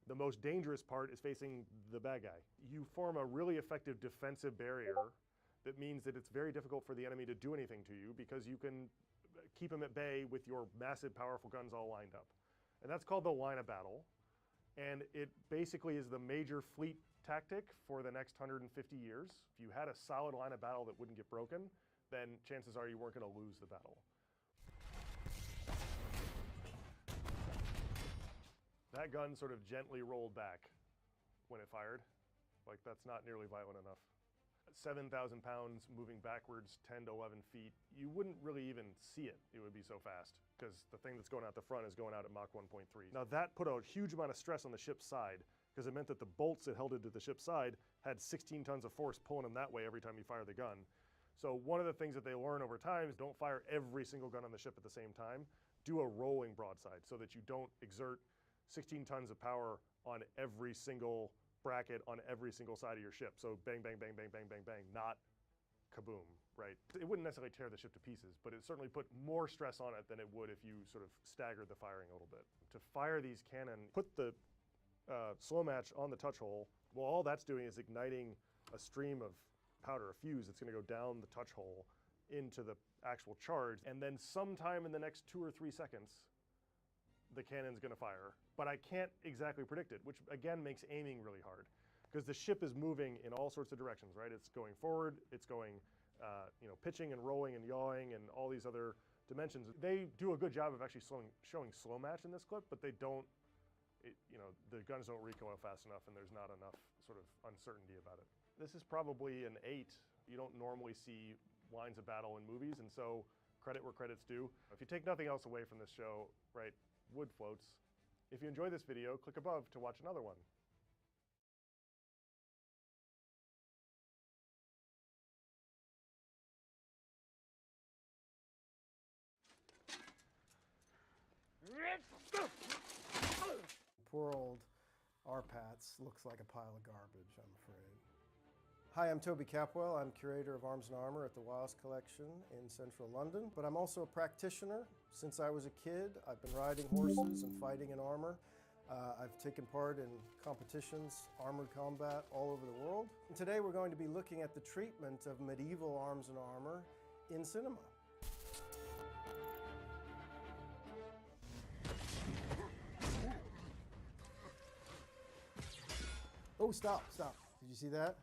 The most dangerous part is facing the bad guy. You form a really effective defensive barrier that means that it's very difficult for the enemy to do anything to you because you can keep them at bay with your massive, powerful guns all lined up. And that's called the line of battle. And it basically is the major fleet tactic for the next 150 years. If you had a solid line of battle that wouldn't get broken, then chances are you weren't going to lose the battle. That gun sort of gently rolled back when it fired. Like, that's not nearly violent enough. 7,000 pounds moving backwards 10 to 11 feet, you wouldn't really even see it. It would be so fast because the thing that's going out the front is going out at Mach 1.3. Now that put a huge amount of stress on the ship's side because it meant that the bolts that held it to the ship's side had 16 tons of force pulling them that way every time you fire the gun. So one of the things that they learn over time is don't fire every single gun on the ship at the same time. Do a rolling broadside so that you don't exert 16 tons of power on every single bracket on every single side of your ship. So bang, bang, bang, bang, bang, bang, bang, not kaboom, right? It wouldn't necessarily tear the ship to pieces, but it certainly put more stress on it than it would if you sort of staggered the firing a little bit. To fire these cannon, put the slow match on the touch hole. Well, all that's doing is igniting a stream of powder, a fuse that's going to go down the touch hole into the actual charge, and then sometime in the next 2 or 3 seconds, the cannon's going to fire. But I can't exactly predict it, which again makes aiming really hard, because the ship is moving in all sorts of directions, right? It's going forward, it's going, pitching and rolling and yawing and all these other dimensions. They do a good job of actually showing slow match in this clip, but they don't. The guns don't recoil fast enough, and there's not enough sort of uncertainty about it. This is probably an 8. You don't normally see lines of battle in movies, and so credit where credit's due. If you take nothing else away from this show, right, wood floats. If you enjoy this video, click above to watch another one. Poor old RPATS looks like a pile of garbage, I'm afraid. Hi, I'm Toby Capwell. I'm curator of Arms and Armor at the Wiles Collection in central London, but I'm also a practitioner. Since I was a kid, I've been riding horses and fighting in armor. I've taken part in competitions, armored combat all over the world. And today we're going to be looking at the treatment of medieval arms and armor in cinema. Oh, stop. Did you see that?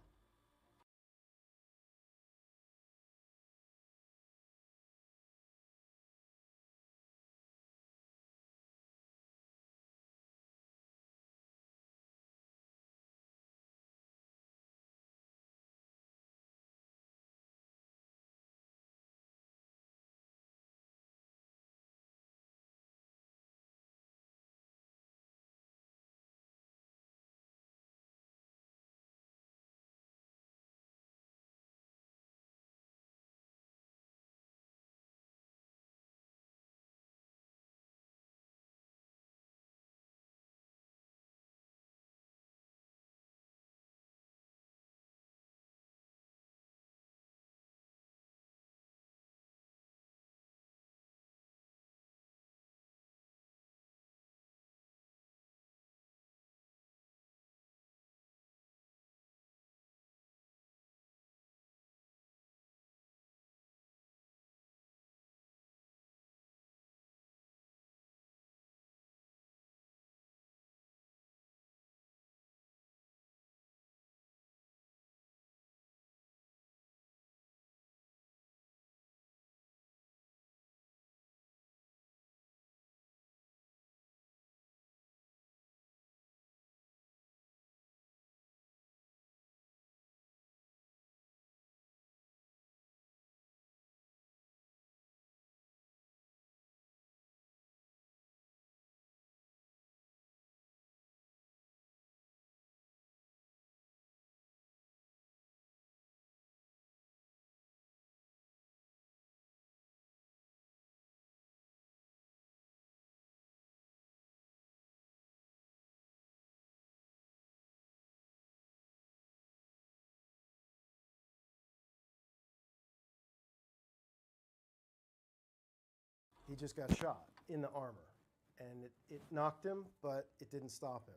He just got shot in the armor, and it knocked him, but it didn't stop him.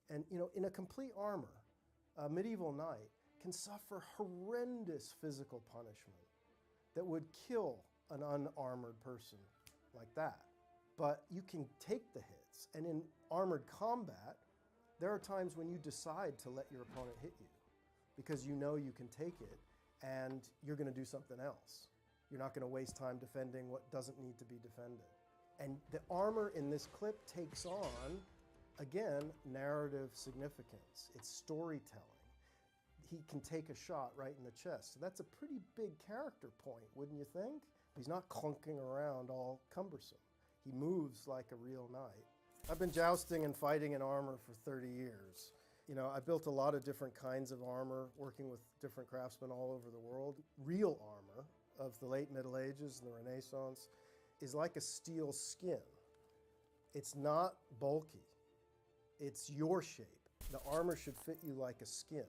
And in a complete armor, a medieval knight can suffer horrendous physical punishment that would kill an unarmored person like that. But you can take the hits, and in armored combat, there are times when you decide to let your opponent hit you because you know you can take it and you're going to do something else. You're not going to waste time defending what doesn't need to be defended. And the armor in this clip takes on, again, narrative significance. It's storytelling. he can take a shot right in the chest. So that's a pretty big character point, wouldn't you think? He's not clunking around all cumbersome. He moves like a real knight. I've been jousting and fighting in armor for 30 years. You know, I built a lot of different kinds of armor, working with different craftsmen all over the world. Real armor of the late Middle Ages and the Renaissance is like a steel skin. It's not bulky. It's your shape. The armor should fit you like a skin.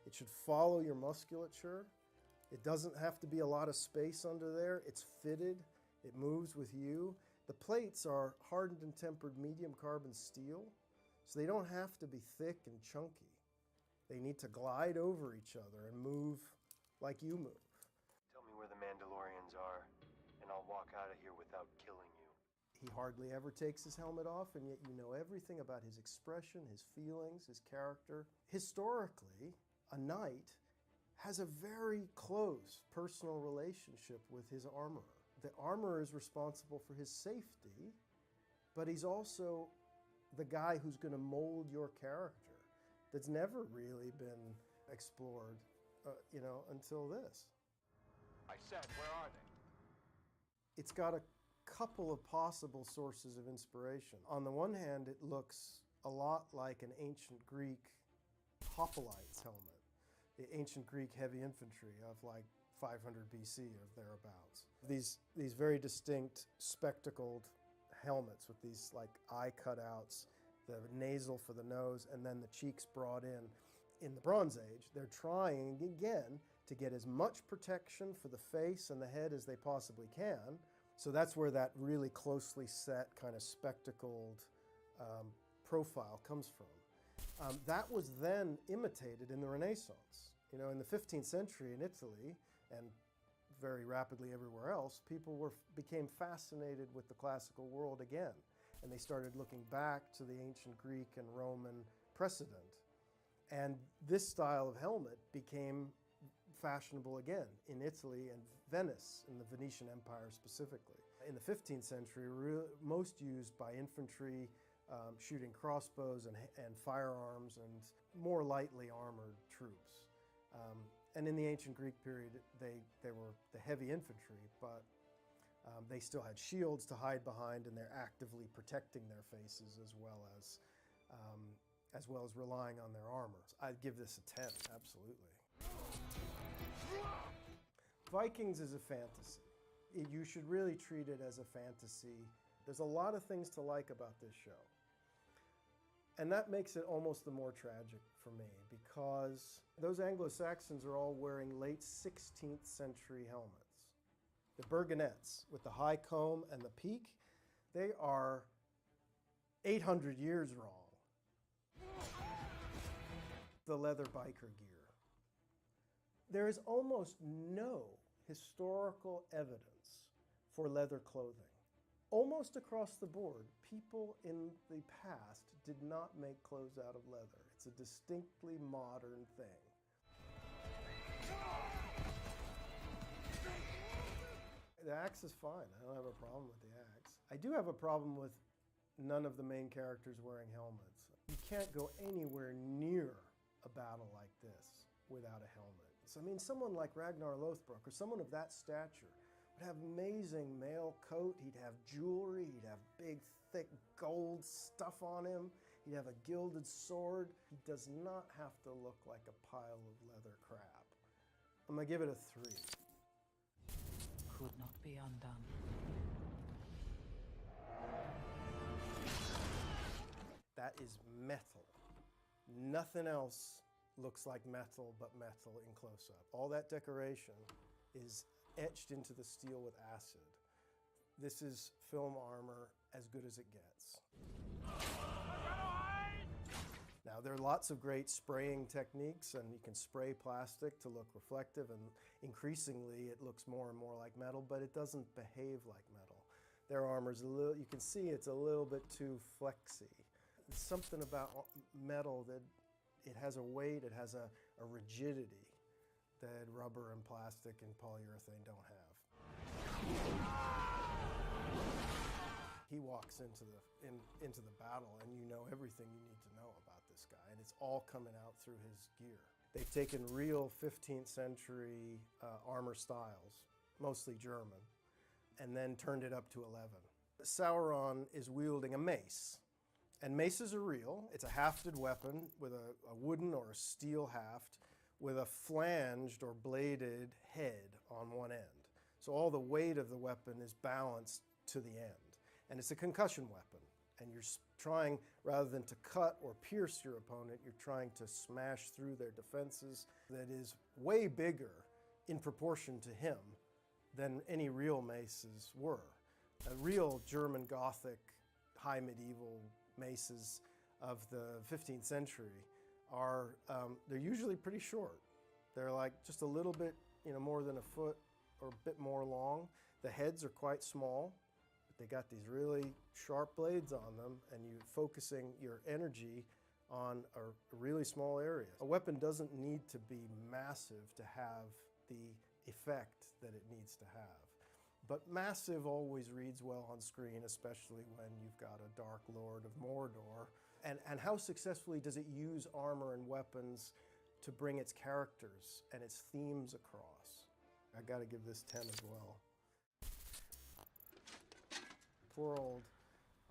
It should follow your musculature. It doesn't have to be a lot of space under there. It's fitted. It moves with you. The plates are hardened and tempered medium carbon steel, so they don't have to be thick and chunky. They need to glide over each other and move like you move. Tell me where the Mandalorians are, and I'll walk out of here without killing you. He hardly ever takes his helmet off, and yet you know everything about his expression, his feelings, his character. Historically, a knight has a very close personal relationship with his armorer. The armorer is responsible for his safety, but he's also the guy who's going to mold your character. That's never really been explored, until this. I said, where are they? It's got a couple of possible sources of inspiration. On the one hand, it looks a lot like an ancient Greek hoplite's helmet, the ancient Greek heavy infantry of like 500 BC or thereabouts. These very distinct spectacled helmets with these like eye cutouts, the nasal for the nose, and then the cheeks brought in. In the Bronze Age, they're trying again to get as much protection for the face and the head as they possibly can. So that's where that really closely set kind of spectacled profile comes from. That was then imitated in the Renaissance. You know, in the 15th century in Italy, and very rapidly everywhere else, people became fascinated with the classical world again. And they started looking back to the ancient Greek and Roman precedent. And this style of helmet became fashionable again in Italy and Venice, in the Venetian Empire specifically. In the 15th century, most used by infantry, shooting crossbows and firearms and more lightly armored troops. And in the ancient Greek period, they were the heavy infantry, but they still had shields to hide behind, and they're actively protecting their faces as well as relying on their armor. I'd give this a 10, absolutely. Vikings is a fantasy. You should really treat it as a fantasy. There's a lot of things to like about this show. And that makes it almost the more tragic for me, because those Anglo-Saxons are all wearing late 16th century helmets. The Burgonets with the high comb and the peak, they are 800 years wrong. The leather biker gear. There is almost no historical evidence for leather clothing. Almost across the board, people in the past did not make clothes out of leather. It's a distinctly modern thing. The axe is fine. I don't have a problem with the axe. I do have a problem with none of the main characters wearing helmets. You can't go anywhere near a battle like this without a helmet. So, I mean, someone like Ragnar Lothbrok, or someone of that stature, would have amazing mail coat, he'd have jewelry, he'd have big, thick gold stuff on him, he'd have a gilded sword. He does not have to look like a pile of leather crap. I'm gonna give it a 3. Could not be undone. That is metal. Nothing else looks like metal but metal in close-up. All that decoration is etched into the steel with acid. This is film armor as good as it gets. Now, there are lots of great spraying techniques, and you can spray plastic to look reflective, and increasingly it looks more and more like metal, but it doesn't behave like metal. Their armor's a little, you can see it's a little bit too flexy. There's something about metal that it has a weight, it has a rigidity that rubber and plastic and polyurethane don't have. He walks into the battle, and you know everything you need to know about this guy, and it's all coming out through his gear. They've taken real 15th century armor styles, mostly German, and then turned it up to 11. Sauron is wielding a mace, and maces are real. It's a hafted weapon with a wooden or a steel haft with a flanged or bladed head on one end. So all the weight of the weapon is balanced to the end. And it's a concussion weapon. And you're trying, rather than to cut or pierce your opponent, you're trying to smash through their defenses. That is way bigger in proportion to him than any real maces were. Real German Gothic high medieval maces of the 15th century are, they're usually pretty short. They're like just a little bit, more than a foot or a bit more long. The heads are quite small, but they got these really sharp blades on them, and you're focusing your energy on a really small area. A weapon doesn't need to be massive to have the effect that it needs to have. But massive always reads well on screen, especially when you've got a Dark Lord of Mordor. And how successfully does it use armor and weapons to bring its characters and its themes across? I gotta give this 10 as well. Poor old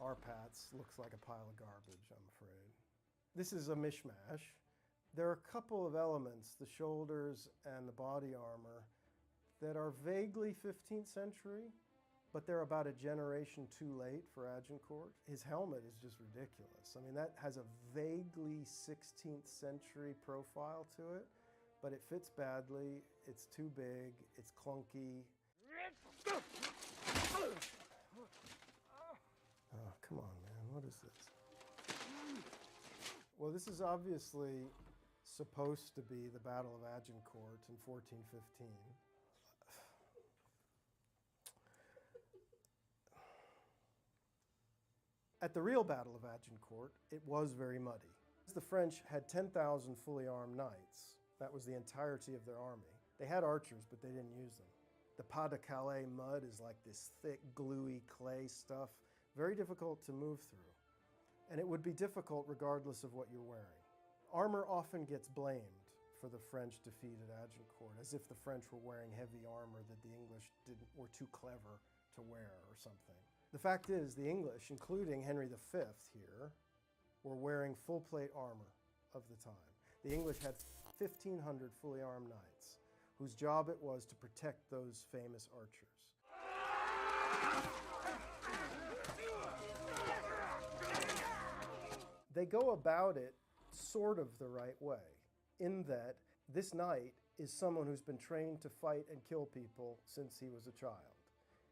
Arpats looks like a pile of garbage, I'm afraid. This is a mishmash. There are a couple of elements, the shoulders and the body armor, that are vaguely 15th century, but they're about a generation too late for Agincourt. His helmet is just ridiculous. I mean, that has a vaguely 16th century profile to it, but it fits badly, it's too big, it's clunky. Oh, come on, man, what is this? Well, this is obviously supposed to be the Battle of Agincourt in 1415. At the real Battle of Agincourt, it was very muddy. The French had 10,000 fully armed knights. That was the entirety of their army. They had archers, but they didn't use them. The Pas de Calais mud is like this thick, gluey clay stuff, very difficult to move through. And it would be difficult regardless of what you're wearing. Armor often gets blamed for the French defeat at Agincourt, as if the French were wearing heavy armor that the English were too clever to wear or something. The fact is, the English, including Henry V here, were wearing full-plate armor of the time. The English had 1,500 fully armed knights, whose job it was to protect those famous archers. They go about it sort of the right way, in that this knight is someone who's been trained to fight and kill people since he was a child.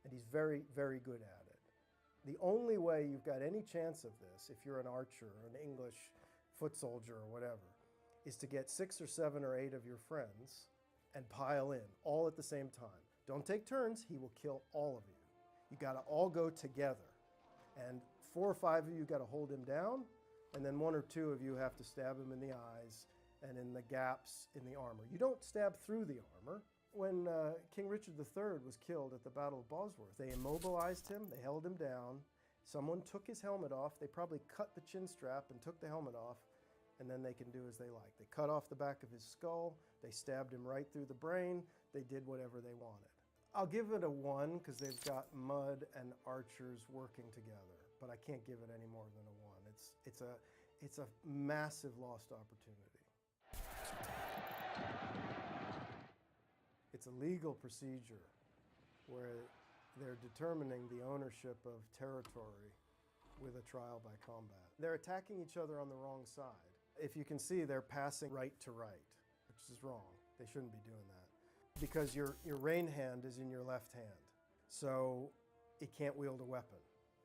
And he's very, very good at it. The only way you've got any chance of this, if you're an archer or an English foot soldier or whatever, is to get 6 or 7 or 8 of your friends and pile in, all at the same time. Don't take turns, he will kill all of you. You gotta all go together. And 4 or 5 of you gotta hold him down, and then 1 or 2 of you have to stab him in the eyes and in the gaps in the armor. You don't stab through the armor. When King Richard III was killed at the Battle of Bosworth, they immobilized him, they held him down, someone took his helmet off, they probably cut the chin strap and took the helmet off, and then they can do as they like. They cut off the back of his skull, they stabbed him right through the brain, they did whatever they wanted. I'll give it a 1 because they've got mud and archers working together, but I can't give it any more than a 1. It's a massive lost opportunity. It's a legal procedure where they're determining the ownership of territory with a trial by combat. They're attacking each other on the wrong side. If you can see, they're passing right to right, which is wrong. They shouldn't be doing that. Because your rein hand is in your left hand, so it can't wield a weapon.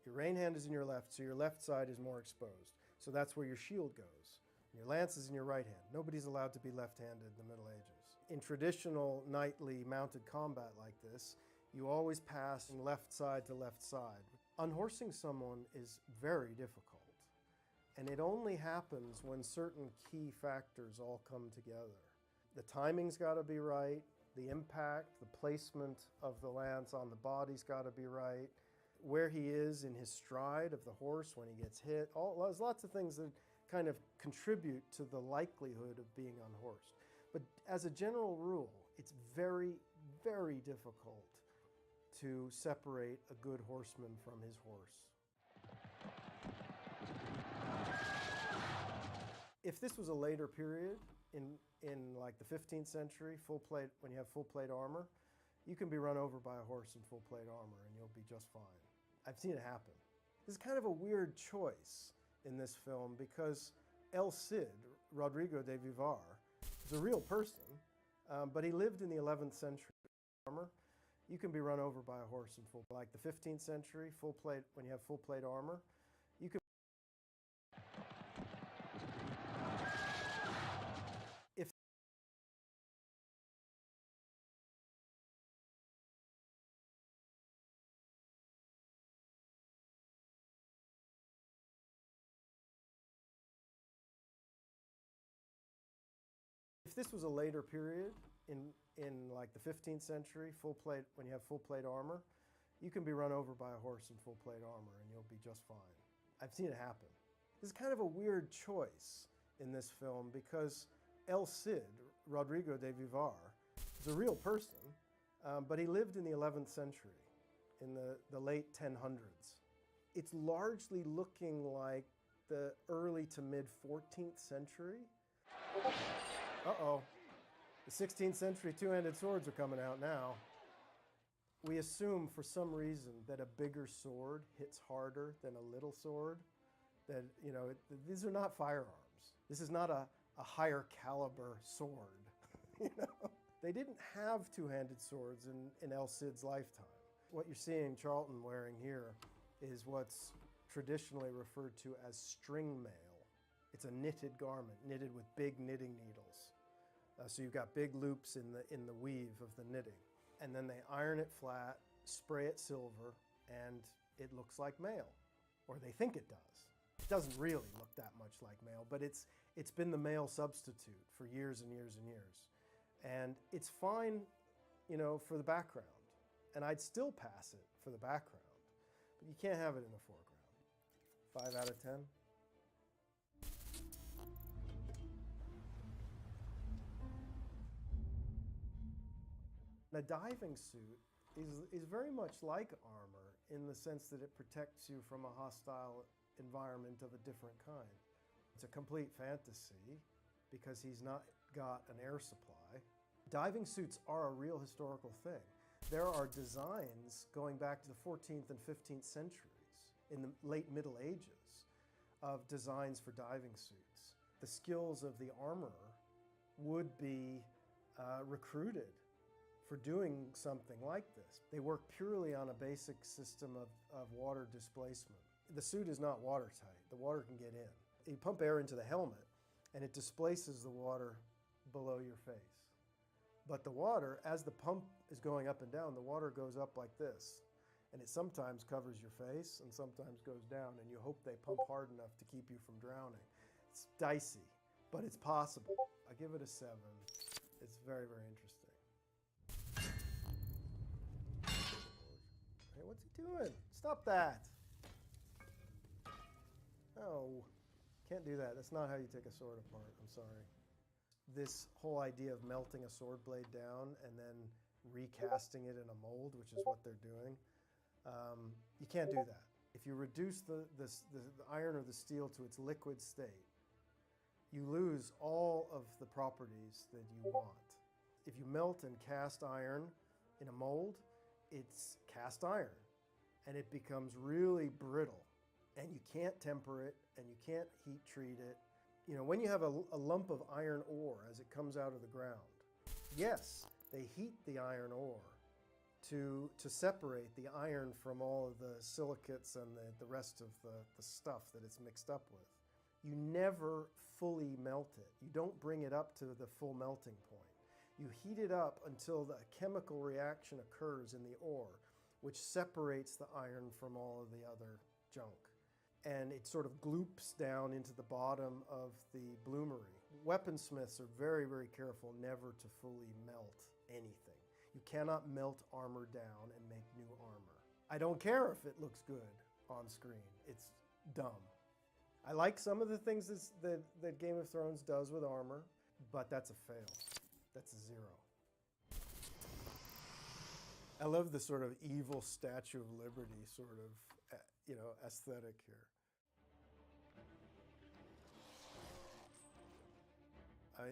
Your rein hand is in your left, so your left side is more exposed. So that's where your shield goes. Your lance is in your right hand. Nobody's allowed to be left-handed in the Middle Ages. In traditional knightly mounted combat like this, you always pass from left side to left side. Unhorsing someone is very difficult, and it only happens when certain key factors all come together. The timing's got to be right, the impact, the placement of the lance on the body's got to be right, where he is in his stride of the horse when he gets hit. There's lots of things that kind of contribute to the likelihood of being unhorsed. But as a general rule, it's very, very difficult to separate a good horseman from his horse. If this was a later period, in like the 15th century, full plate, when you have full plate armor, you can be run over by a horse in full plate armor and you'll be just fine. I've seen it happen. This is kind of a weird choice in this film because El Cid, Rodrigo de Vivar, is a real person, but he lived in the 11th century. Armor, you can be run over by a horse in full, like the 15th century, full plate, when you have full plate armor, you can. If this was a later period, in like the 15th century, full plate, when you have full plate armor, you can be run over by a horse in full plate armor and you'll be just fine. I've seen it happen. This is kind of a weird choice in this film because El Cid, Rodrigo de Vivar, is a real person, but he lived in the 11th century, in the late 1000s. It's largely looking like the early to mid 14th century. Uh-oh. The 16th century two-handed swords are coming out now. We assume for some reason that a bigger sword hits harder than a little sword. That, you know, these are not firearms. This is not a higher caliber sword. You know? They didn't have two-handed swords in El Cid's lifetime. What you're seeing Charlton wearing here is what's traditionally referred to as string mail. It's a knitted garment, knitted with big knitting needles. So you've got big loops in the weave of the knitting. And then they iron it flat, spray it silver, and it looks like mail. Or they think it does. It doesn't really look that much like mail, but it's been the mail substitute for years and years and years. And it's fine, you know, for the background. And I'd still pass it for the background. But you can't have it in the foreground. 5 out of 10. A diving suit is very much like armor in the sense that it protects you from a hostile environment of a different kind. It's a complete fantasy because he's not got an air supply. Diving suits are a real historical thing. There are designs going back to the 14th and 15th centuries, in the late Middle Ages, of designs for diving suits. The skills of the armorer would be recruited for doing something like this. They work purely on a basic system of water displacement. The suit is not watertight. The water can get in. You pump air into the helmet and it displaces the water below your face. But the water, as the pump is going up and down, the water goes up like this. And it sometimes covers your face and sometimes goes down, and you hope they pump hard enough to keep you from drowning. It's dicey, but it's possible. I give it a 7. It's very, very interesting. Hey, what's he doing? Stop that. Oh, can't do that. That's not how you take a sword apart. I'm sorry. This whole idea of melting a sword blade down and then recasting it in a mold, which is what they're doing, you can't do that. If you reduce the iron or the steel to its liquid state, you lose all of the properties that you want. If you melt and cast iron in a mold, it's cast iron, and it becomes really brittle, and you can't temper it, and you can't heat treat it. You know, when you have a lump of iron ore as it comes out of the ground, yes, they heat the iron ore to separate the iron from all of the silicates and the rest of the stuff that it's mixed up with. You never fully melt it. You don't bring it up to the full melting point. You heat it up until the chemical reaction occurs in the ore, which separates the iron from all of the other junk. And it sort of gloops down into the bottom of the bloomery. Weaponsmiths are very, very careful never to fully melt anything. You cannot melt armor down and make new armor. I don't care if it looks good on screen. It's dumb. I like some of the things that Game of Thrones does with armor, but that's a fail. That's a 0. I love the sort of evil Statue of Liberty sort of, aesthetic here.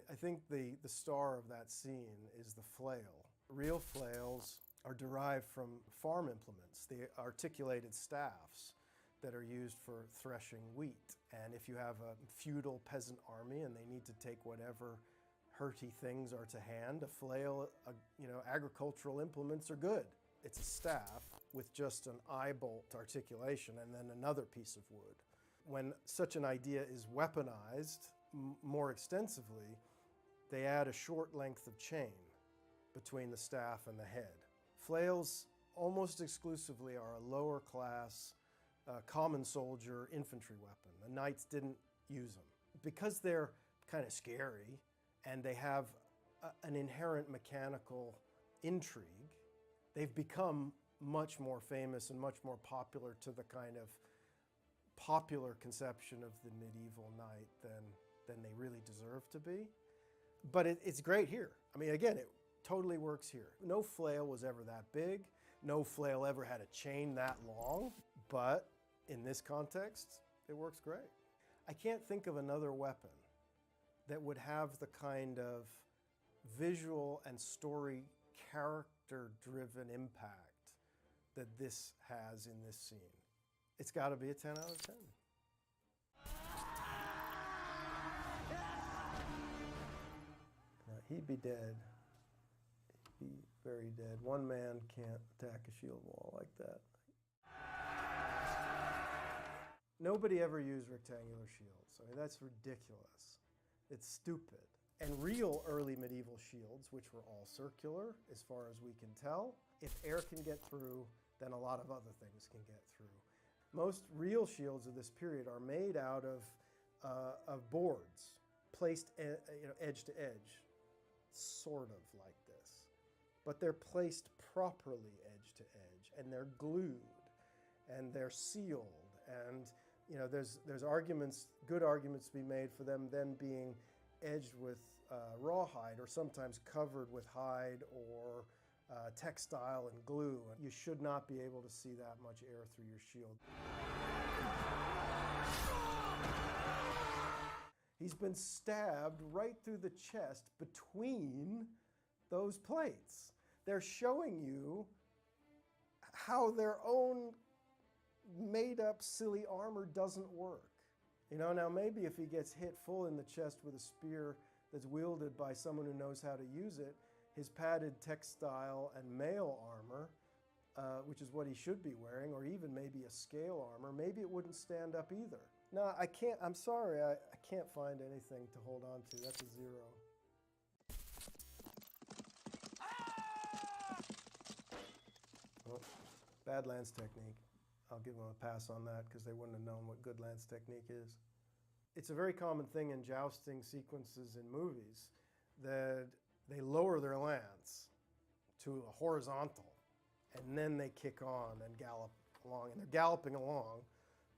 I think the star of that scene is the flail. Real flails are derived from farm implements, the articulated staffs that are used for threshing wheat. And if you have a feudal peasant army and they need to take whatever hurty things are to hand, a flail, agricultural implements are good. It's a staff with just an eye bolt articulation and then another piece of wood. When such an idea is weaponized more extensively, they add a short length of chain between the staff and the head. Flails almost exclusively are a lower class common soldier infantry weapon. The knights didn't use them. Because they're kind of scary and they have an inherent mechanical intrigue, they've become much more famous and much more popular to the kind of popular conception of the medieval knight than they really deserve to be. But it's great here. I mean, again, it totally works here. No flail was ever that big. No flail ever had a chain that long. But in this context, it works great. I can't think of another weapon that would have the kind of visual and story character-driven impact that this has in this scene. It's got to be a 10 out of 10. He'd be dead. He'd be very dead. One man can't attack a shield wall like that. Nobody ever used rectangular shields. I mean, that's ridiculous. It's stupid. And real early medieval shields, which were all circular, as far as we can tell, if air can get through, then a lot of other things can get through. Most real shields of this period are made out of boards, placed edge to edge, sort of like this. But they're placed properly edge to edge, and they're glued, and they're sealed, and there's good arguments to be made for them then being edged with rawhide or sometimes covered with hide or textile and glue. And you should not be able to see that much air through your shield. He's been stabbed right through the chest between those plates. They're showing you how their own made-up silly armor doesn't work. Now maybe if he gets hit full in the chest with a spear that's wielded by someone who knows how to use it, his padded textile and mail armor, which is what he should be wearing, or even maybe a scale armor, maybe it wouldn't stand up either. No, I can't, I'm sorry, I can't find anything to hold on to. That's a 0. Well, bad lance technique. I'll give them a pass on that because they wouldn't have known what good lance technique is. It's a very common thing in jousting sequences in movies that they lower their lance to a horizontal and then they kick on and gallop along. And they're galloping along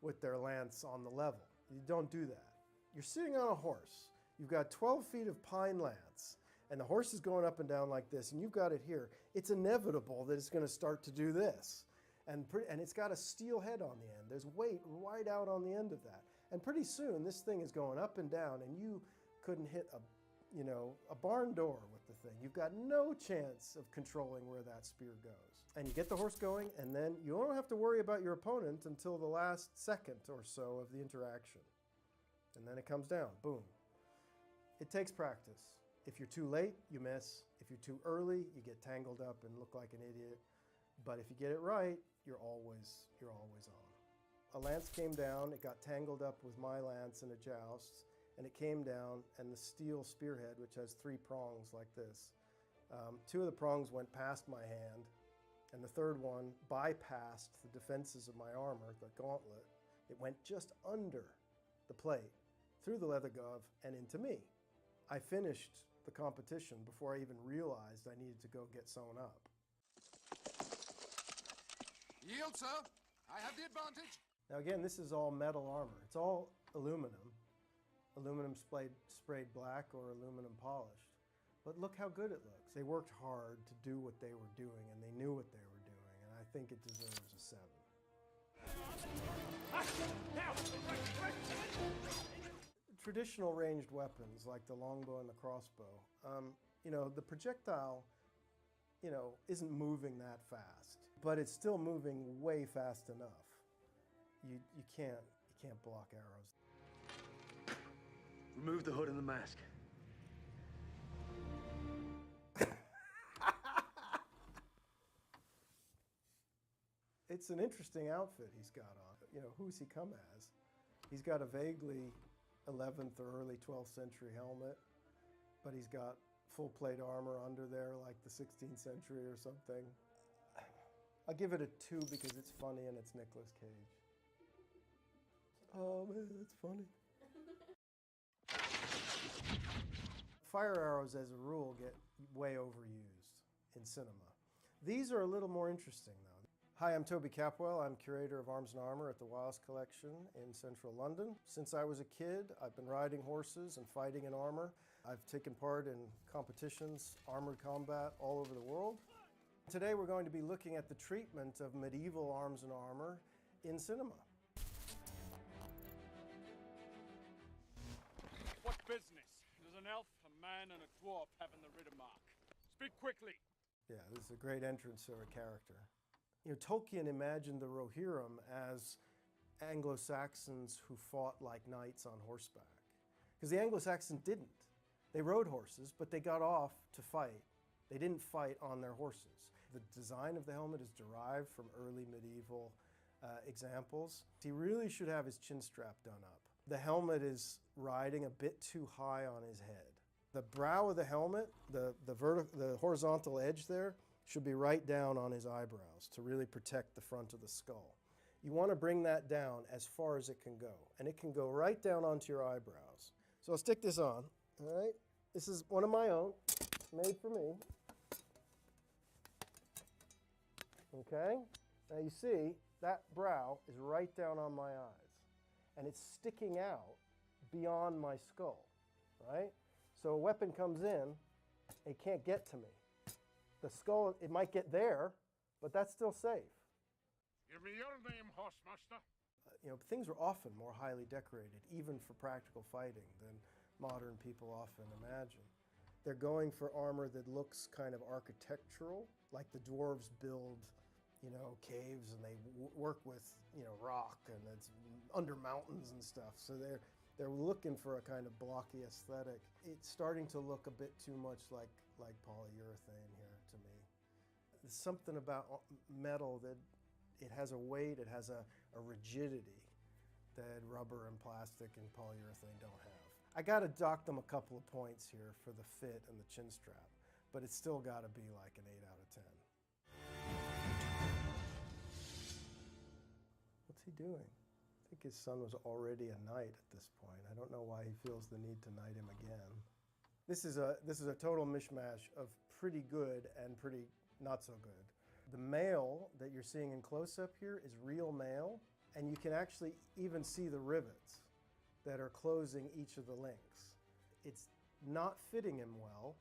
with their lance on the level. You don't do that. You're sitting on a horse. You've got 12 feet of pine lance and the horse is going up and down like this and you've got it here. It's inevitable that it's going to start to do this. And it's got a steel head on the end. There's weight right out on the end of that. And pretty soon, this thing is going up and down, and you couldn't hit a barn door with the thing. You've got no chance of controlling where that spear goes. And you get the horse going, and then you don't have to worry about your opponent until the last second or so of the interaction. And then it comes down, boom. It takes practice. If you're too late, you miss. If you're too early, you get tangled up and look like an idiot. But if you get it right, you're always on. A lance came down, it got tangled up with my lance in a joust, and it came down, and the steel spearhead, which has 3 prongs like this, 2 of the prongs went past my hand, and the third one bypassed the defenses of my armor, the gauntlet. It went just under the plate, through the leather glove, and into me. I finished the competition before I even realized I needed to go get sewn up. Yield, sir. I have the advantage. Now again, this is all metal armor. It's all aluminum. Aluminum sprayed black or aluminum polished. but look how good it looks. They worked hard to do what they were doing, and they knew what they were doing, and I think it deserves a 7. Traditional ranged weapons like the longbow and the crossbow, you know, the projectile, you know, isn't moving that fast, but it's still moving way fast enough. You can't block arrows. Remove the hood and the mask. It's an interesting outfit he's got on. You know, who's he come as? He's got a vaguely 11th or early 12th century helmet, but he's got full plate armor under there like the 16th century or something. I'll give it a 2 because it's funny and it's Nicolas Cage. Oh man, that's funny. Fire arrows as a rule get way overused in cinema. These are a little more interesting though. Hi, I'm Toby Capwell. I'm curator of Arms and Armor at the Wiles Collection in central London. Since I was a kid, I've been riding horses and fighting in armor. I've taken part in competitions, armored combat all over the world. Today we're going to be looking at the treatment of medieval arms and armor in cinema. What business does an elf, a man, and a dwarf have in the Riddermark? Speak quickly. Yeah, this is a great entrance of a character. You know, Tolkien imagined the Rohirrim as Anglo-Saxons who fought like knights on horseback. Because the Anglo-Saxons didn't. They rode horses, but they got off to fight. They didn't fight on their horses. The design of the helmet is derived from early medieval examples. He really should have his chin strap done up. The helmet is riding a bit too high on his head. The brow of the helmet, the horizontal edge there, should be right down on his eyebrows to really protect the front of the skull. You want to bring that down as far as it can go, and it can go right down onto your eyebrows. So I'll stick this on, all right? This is one of my own, made for me. Okay? Now you see, that brow is right down on my eyes, and it's sticking out beyond my skull, right? So a weapon comes in, it can't get to me. The skull, it might get there, but that's still safe. Give me your name, Horsemaster. You know, things were often more highly decorated, even for practical fighting, than modern people often imagine. They're going for armor that looks kind of architectural, like the dwarves build, you know, caves and they work with, you know, rock and it's under mountains and stuff. So they're looking for a kind of blocky aesthetic. It's starting to look a bit too much like polyurethane here to me. There's something about metal that it has a weight, it has a rigidity that rubber and plastic and polyurethane don't have. I got to dock them a couple of points here for the fit and the chin strap, but it's still got to be like an 8 out of 10. What's he doing? I think his son was already a knight at this point. I don't know why he feels the need to knight him again. This is a total mishmash of pretty good and pretty not so good. The mail that you're seeing in close-up here is real mail, and you can actually even see the rivets that are closing each of the links. It's not fitting him well,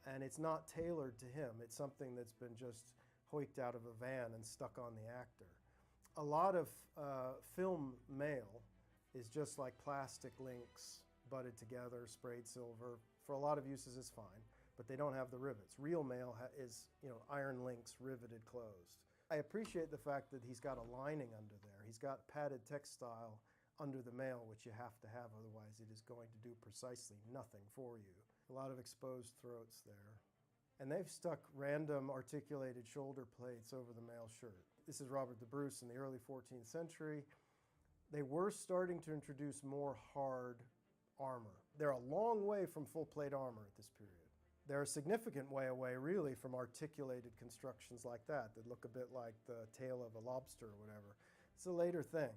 and it's not tailored to him. It's something that's been just hoiked out of a van and stuck on the actor. A lot of film mail is just like plastic links butted together, sprayed silver. For a lot of uses it's fine, but they don't have the rivets. Real mail is, you know, iron links riveted closed. I appreciate the fact that he's got a lining under there. He's got padded textile under the mail, which you have to have, otherwise it is going to do precisely nothing for you. A lot of exposed throats there. And they've stuck random articulated shoulder plates over the mail shirt. This is Robert the Bruce in the early 14th century. They were starting to introduce more hard armor. They're a long way from full plate armor at this period. They're a significant way away, really, from articulated constructions like that look a bit like the tail of a lobster or whatever. It's a later thing.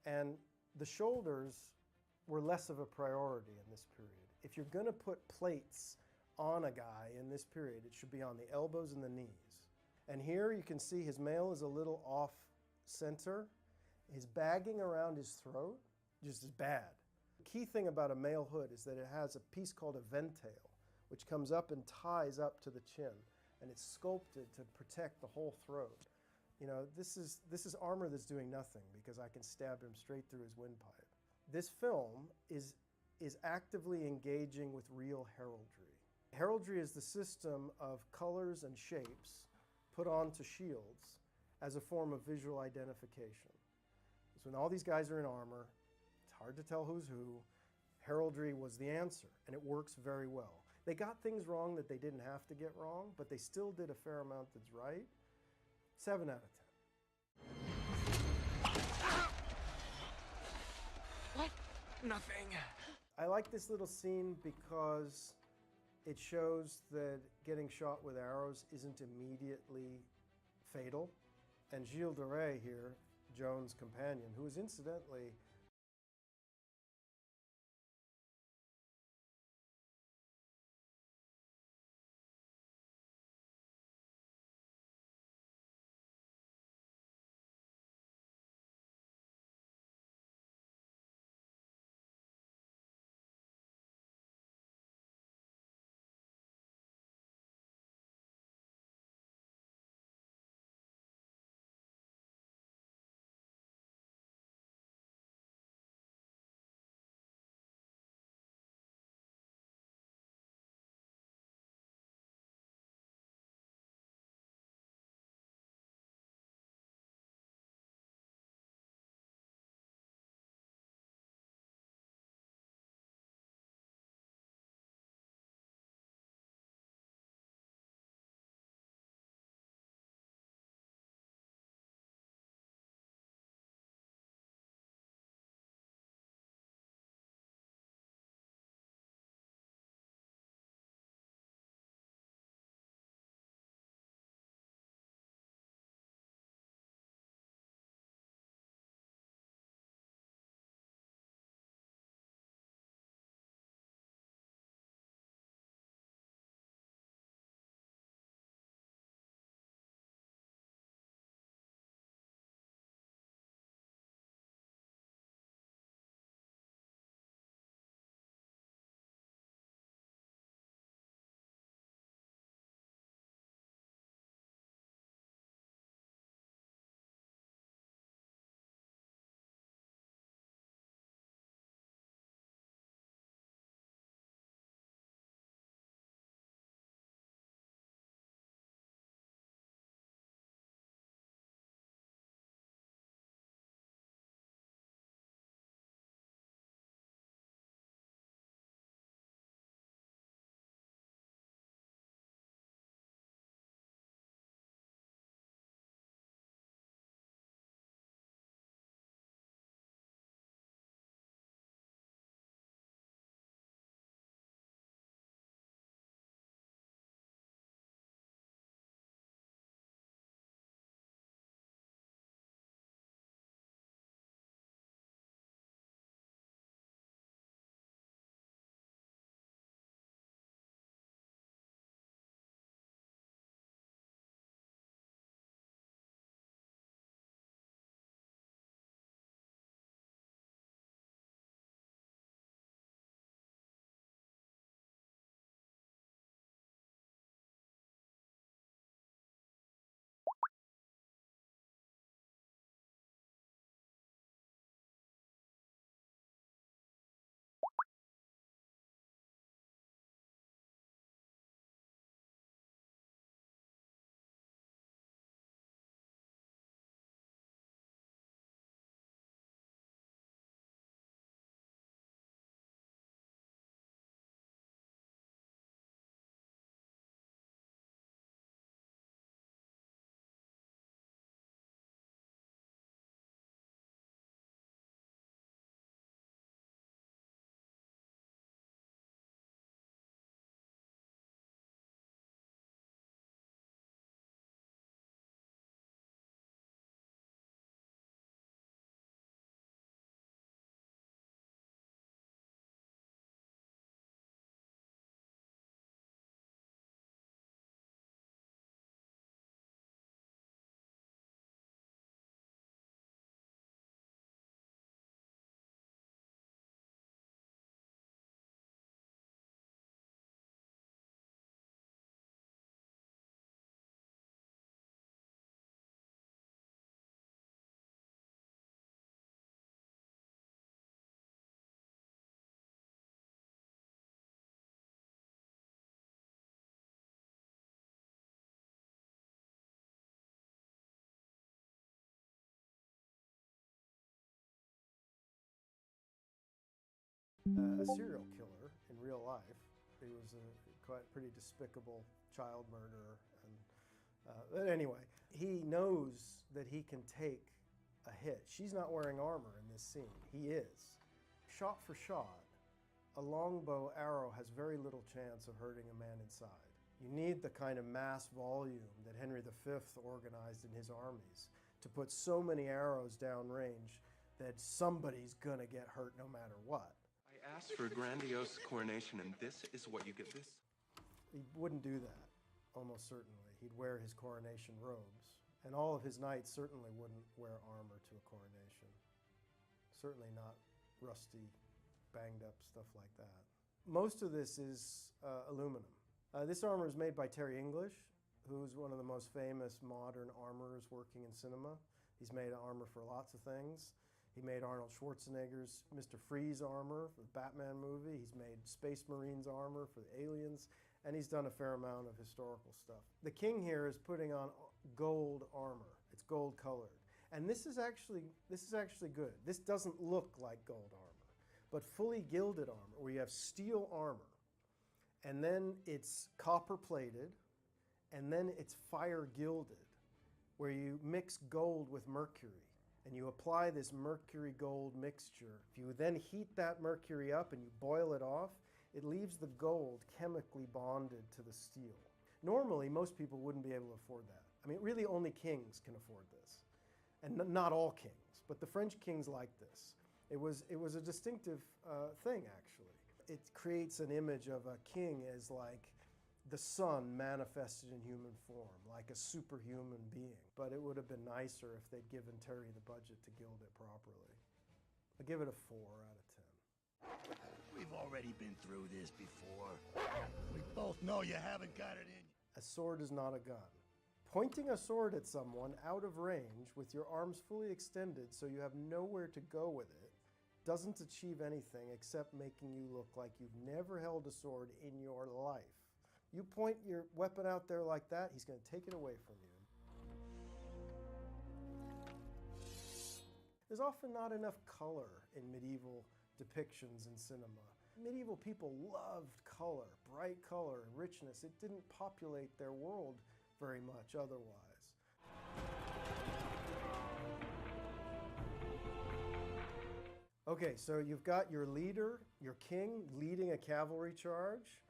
And the shoulders were less of a priority in this period. If you're going to put plates on a guy in this period, it should be on the elbows and the knees. And here you can see his mail is a little off center. His bagging around his throat just is bad. The key thing about a mail hood is that it has a piece called a ventail, which comes up and ties up to the chin, and it's sculpted to protect the whole throat. You know, this is armor that's doing nothing because I can stab him straight through his windpipe. This film is actively engaging with real heraldry. Heraldry is the system of colors and shapes put onto shields as a form of visual identification. So when all these guys are in armor, it's hard to tell who's who. Heraldry was the answer, and it works very well. They got things wrong that they didn't have to get wrong, but they still did a fair amount that's right. 7 out of 10. What? Nothing. I like this little scene because it shows that getting shot with arrows isn't immediately fatal. And Gilles de Rais here, Joan's companion, who is incidentally a serial killer in real life. He was a quite pretty despicable child murderer. But anyway, he knows that he can take a hit. She's not wearing armor in this scene. He is. Shot for shot, a longbow arrow has very little chance of hurting a man inside. You need the kind of mass volume that Henry V organized in his armies to put so many arrows downrange that somebody's gonna get hurt no matter what. I asked for a grandiose coronation, and this is what you get. This? He wouldn't do that, almost certainly. He'd wear his coronation robes, and all of his knights certainly wouldn't wear armor to a coronation. Certainly not rusty, banged up stuff like that. Most of this is aluminum. This armor is made by Terry English, who's one of the most famous modern armorers working in cinema. He's made armor for lots of things. He made Arnold Schwarzenegger's Mr. Freeze armor for the Batman movie. He's made Space Marines armor for the Aliens, and he's done a fair amount of historical stuff. The king here is putting on gold armor. It's gold colored. And this is actually good. This doesn't look like gold armor, but fully gilded armor, where you have steel armor, and then it's copper plated, and then it's fire gilded, where you mix gold with mercury, and you apply this mercury gold mixture. If you then heat that mercury up and you boil it off, it leaves the gold chemically bonded to the steel. Normally, most people wouldn't be able to afford that. I mean, really only kings can afford this. And not all kings, but the French kings liked this. It was a distinctive thing, actually. It creates an image of a king as like the sun manifested in human form, like a superhuman being. But it would have been nicer if they'd given Terry the budget to gild it properly. I give it a 4 out of 10. We've already been through this before. We both know you haven't got it in you. A sword is not a gun. Pointing a sword at someone out of range with your arms fully extended so you have nowhere to go with it doesn't achieve anything except making you look like you've never held a sword in your life. You point your weapon out there like that, he's going to take it away from you. There's often not enough color in medieval depictions in cinema. Medieval people loved color, bright color and richness. It didn't populate their world very much otherwise. Okay, so you've got your leader, your king, leading a cavalry charge.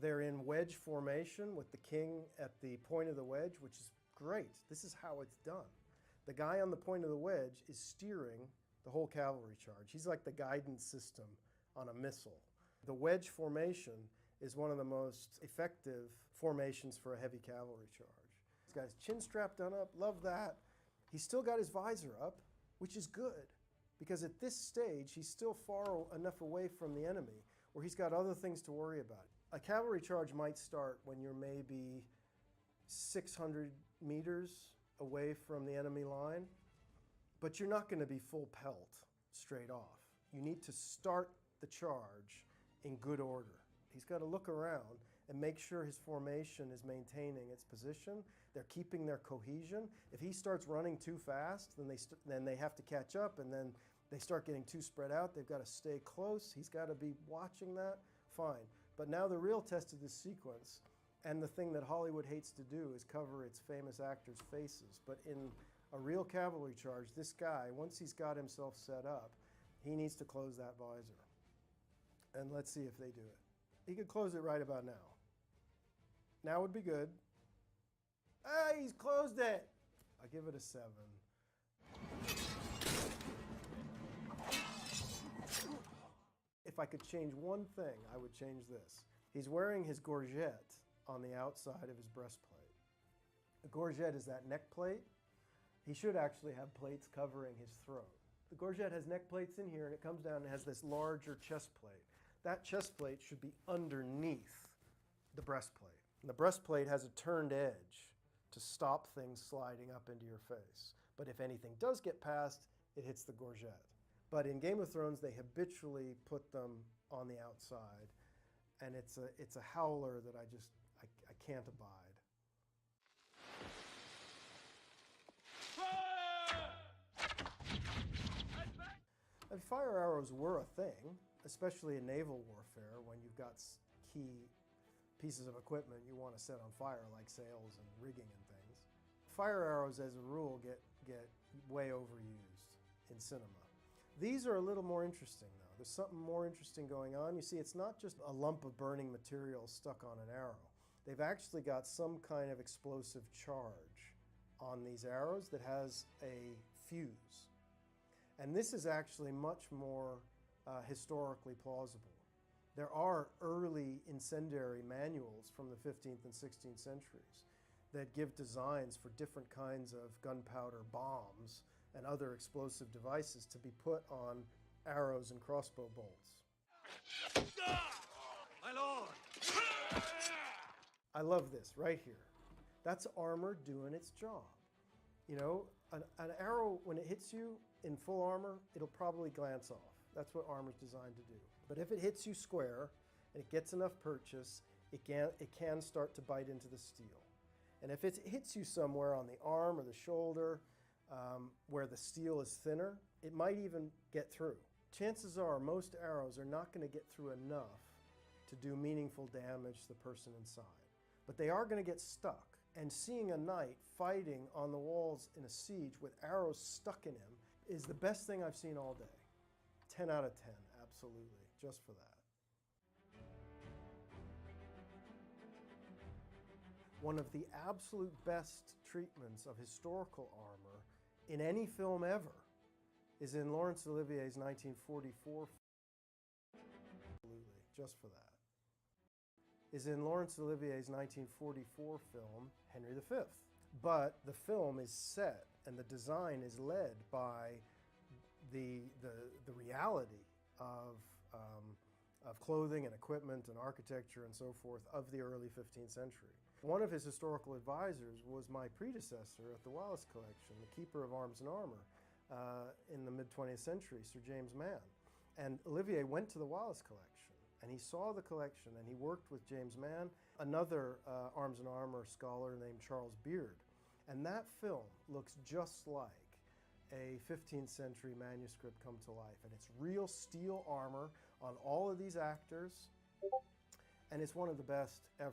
They're in wedge formation with the king at the point of the wedge, which is great. This is how it's done. The guy on the point of the wedge is steering the whole cavalry charge. He's like the guidance system on a missile. The wedge formation is one of the most effective formations for a heavy cavalry charge. This guy's chin strap done up, love that. He's still got his visor up, which is good, because at this stage, he's still far enough away from the enemy where he's got other things to worry about. A cavalry charge might start when you're maybe 600 meters away from the enemy line, but you're not going to be full pelt straight off. You need to start the charge in good order. He's got to look around and make sure his formation is maintaining its position. They're keeping their cohesion. If he starts running too fast, then they have to catch up, and then they start getting too spread out. They've got to stay close. He's got to be watching that. Fine. But now the real test of this sequence, and the thing that Hollywood hates to do, is cover its famous actors' faces. But in a real cavalry charge, this guy, once he's got himself set up, he needs to close that visor. And let's see if they do it. He could close it right about now. Now would be good. Hey, he's closed it! I give it a 7. If I could change one thing, I would change this. He's wearing his gorget on the outside of his breastplate. The gorget is that neck plate. He should actually have plates covering his throat. The gorget has neck plates in here, and it comes down and has this larger chest plate. That chest plate should be underneath the breastplate. And the breastplate has a turned edge to stop things sliding up into your face. But if anything does get past, it hits the gorget. But in Game of Thrones, they habitually put them on the outside, and it's a howler that I can't abide. fire arrows were a thing, especially in naval warfare when you've got key pieces of equipment you want to set on fire, like sails and rigging and things. Fire arrows, as a rule, get way overused in cinema. These are a little more interesting, though. There's something more interesting going on. You see, it's not just a lump of burning material stuck on an arrow. They've actually got some kind of explosive charge on these arrows that has a fuse. And this is actually much more historically plausible. There are early incendiary manuals from the 15th and 16th centuries that give designs for different kinds of gunpowder bombs and other explosive devices to be put on arrows and crossbow bolts. My lord! I love this right here. That's armor doing its job. You know, an arrow, when it hits you in full armor, it'll probably glance off. That's what armor's designed to do. But if it hits you square and it gets enough purchase, it can start to bite into the steel. And if it hits you somewhere on the arm or the shoulder where the steel is thinner, it might even get through. Chances are most arrows are not going to get through enough to do meaningful damage to the person inside. But they are going to get stuck. And seeing a knight fighting on the walls in a siege with arrows stuck in him is the best thing I've seen all day. 10 out of 10, absolutely, just for that. One of the absolute best treatments of historical armor in any film ever is in Laurence Olivier's 1944 film. Absolutely, just for that. Is in Laurence Olivier's 1944 film, Henry V. But the film is set and the design is led by the reality of clothing and equipment and architecture and so forth of the early 15th century. One of his historical advisors was my predecessor at the Wallace Collection, the keeper of arms and armor in the mid-20th century, Sir James Mann. And Olivier went to the Wallace Collection and he saw the collection and he worked with James Mann, another arms and armor scholar named Charles Beard. And that film looks just like a 15th century manuscript come to life. And it's real steel armor on all of these actors, and it's one of the best ever.